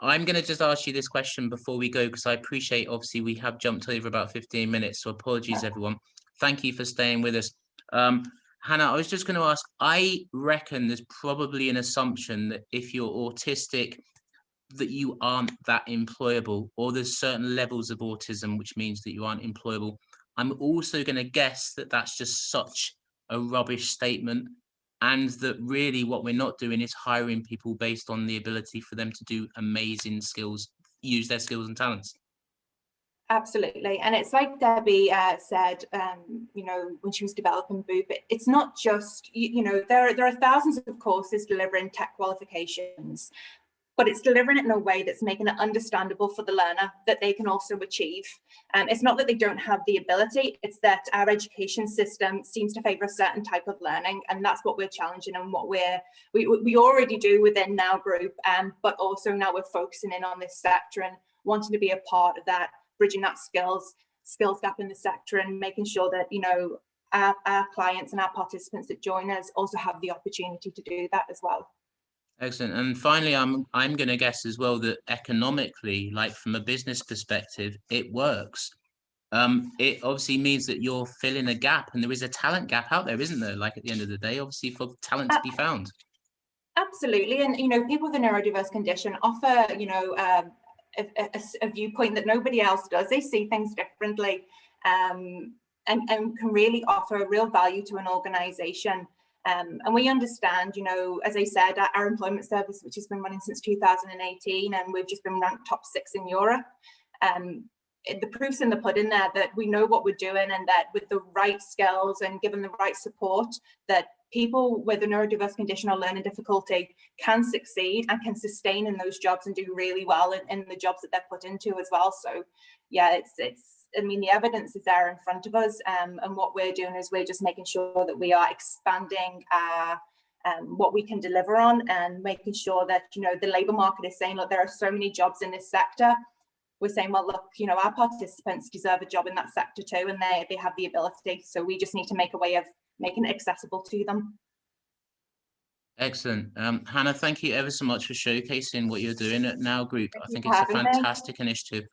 I'm going to just ask you this question before we go, because I appreciate, obviously, we have jumped over about 15 minutes, so apologies, everyone. Thank you for staying with us. Hannah, I was just going to ask, I reckon there's probably an assumption that if you're autistic, that you aren't that employable, or there's certain levels of autism, which means that you aren't employable. I'm also going to guess that that's just such a rubbish statement, and that really what we're not doing is hiring people based on the ability for them to do amazing skills, use their skills and talents. Absolutely. And it's like Debbie said, you know, when she was developing Boop, it's not just, you know, there are thousands of courses delivering tech qualifications, but it's delivering it in a way that's making it understandable for the learner that they can also achieve. It's not that they don't have the ability, it's that our education system seems to favour a certain type of learning, and that's what we're challenging and what we already do within Now Group, but also now we're focusing in on this sector and wanting to be a part of that, bridging that skills gap in the sector and making sure that, you know, our clients and our participants that join us also have the opportunity to do that as well. Excellent. And finally, I'm going to guess as well that economically, like from a business perspective, it works. It obviously means that you're filling a gap, and there is a talent gap out there, isn't there? Like at the end of the day, obviously, for talent to be found. Absolutely. And, you know, people with a neurodiverse condition offer, you know, a viewpoint that nobody else does. They see things differently, and can really offer a real value to an organisation. And we understand, you know, as I said, our employment service, which has been running since 2018, and we've just been ranked top 6 in Europe. The proof's in the pudding there that we know what we're doing, and that with the right skills and given the right support, that people with a neurodiverse condition or learning difficulty can succeed and can sustain in those jobs and do really well in the jobs that they're put into as well. So yeah, I mean, the evidence is there in front of us, and what we're doing is we're just making sure that we are expanding what we can deliver on, and making sure that, you know, the labour market is saying, look, there are so many jobs in this sector. We're saying, well, look, you know, our participants deserve a job in that sector too, and they have the ability. So we just need to make a way of making it accessible to them. Excellent. Hannah, thank you ever so much for showcasing what you're doing at Now Group. I think it's a fantastic initiative.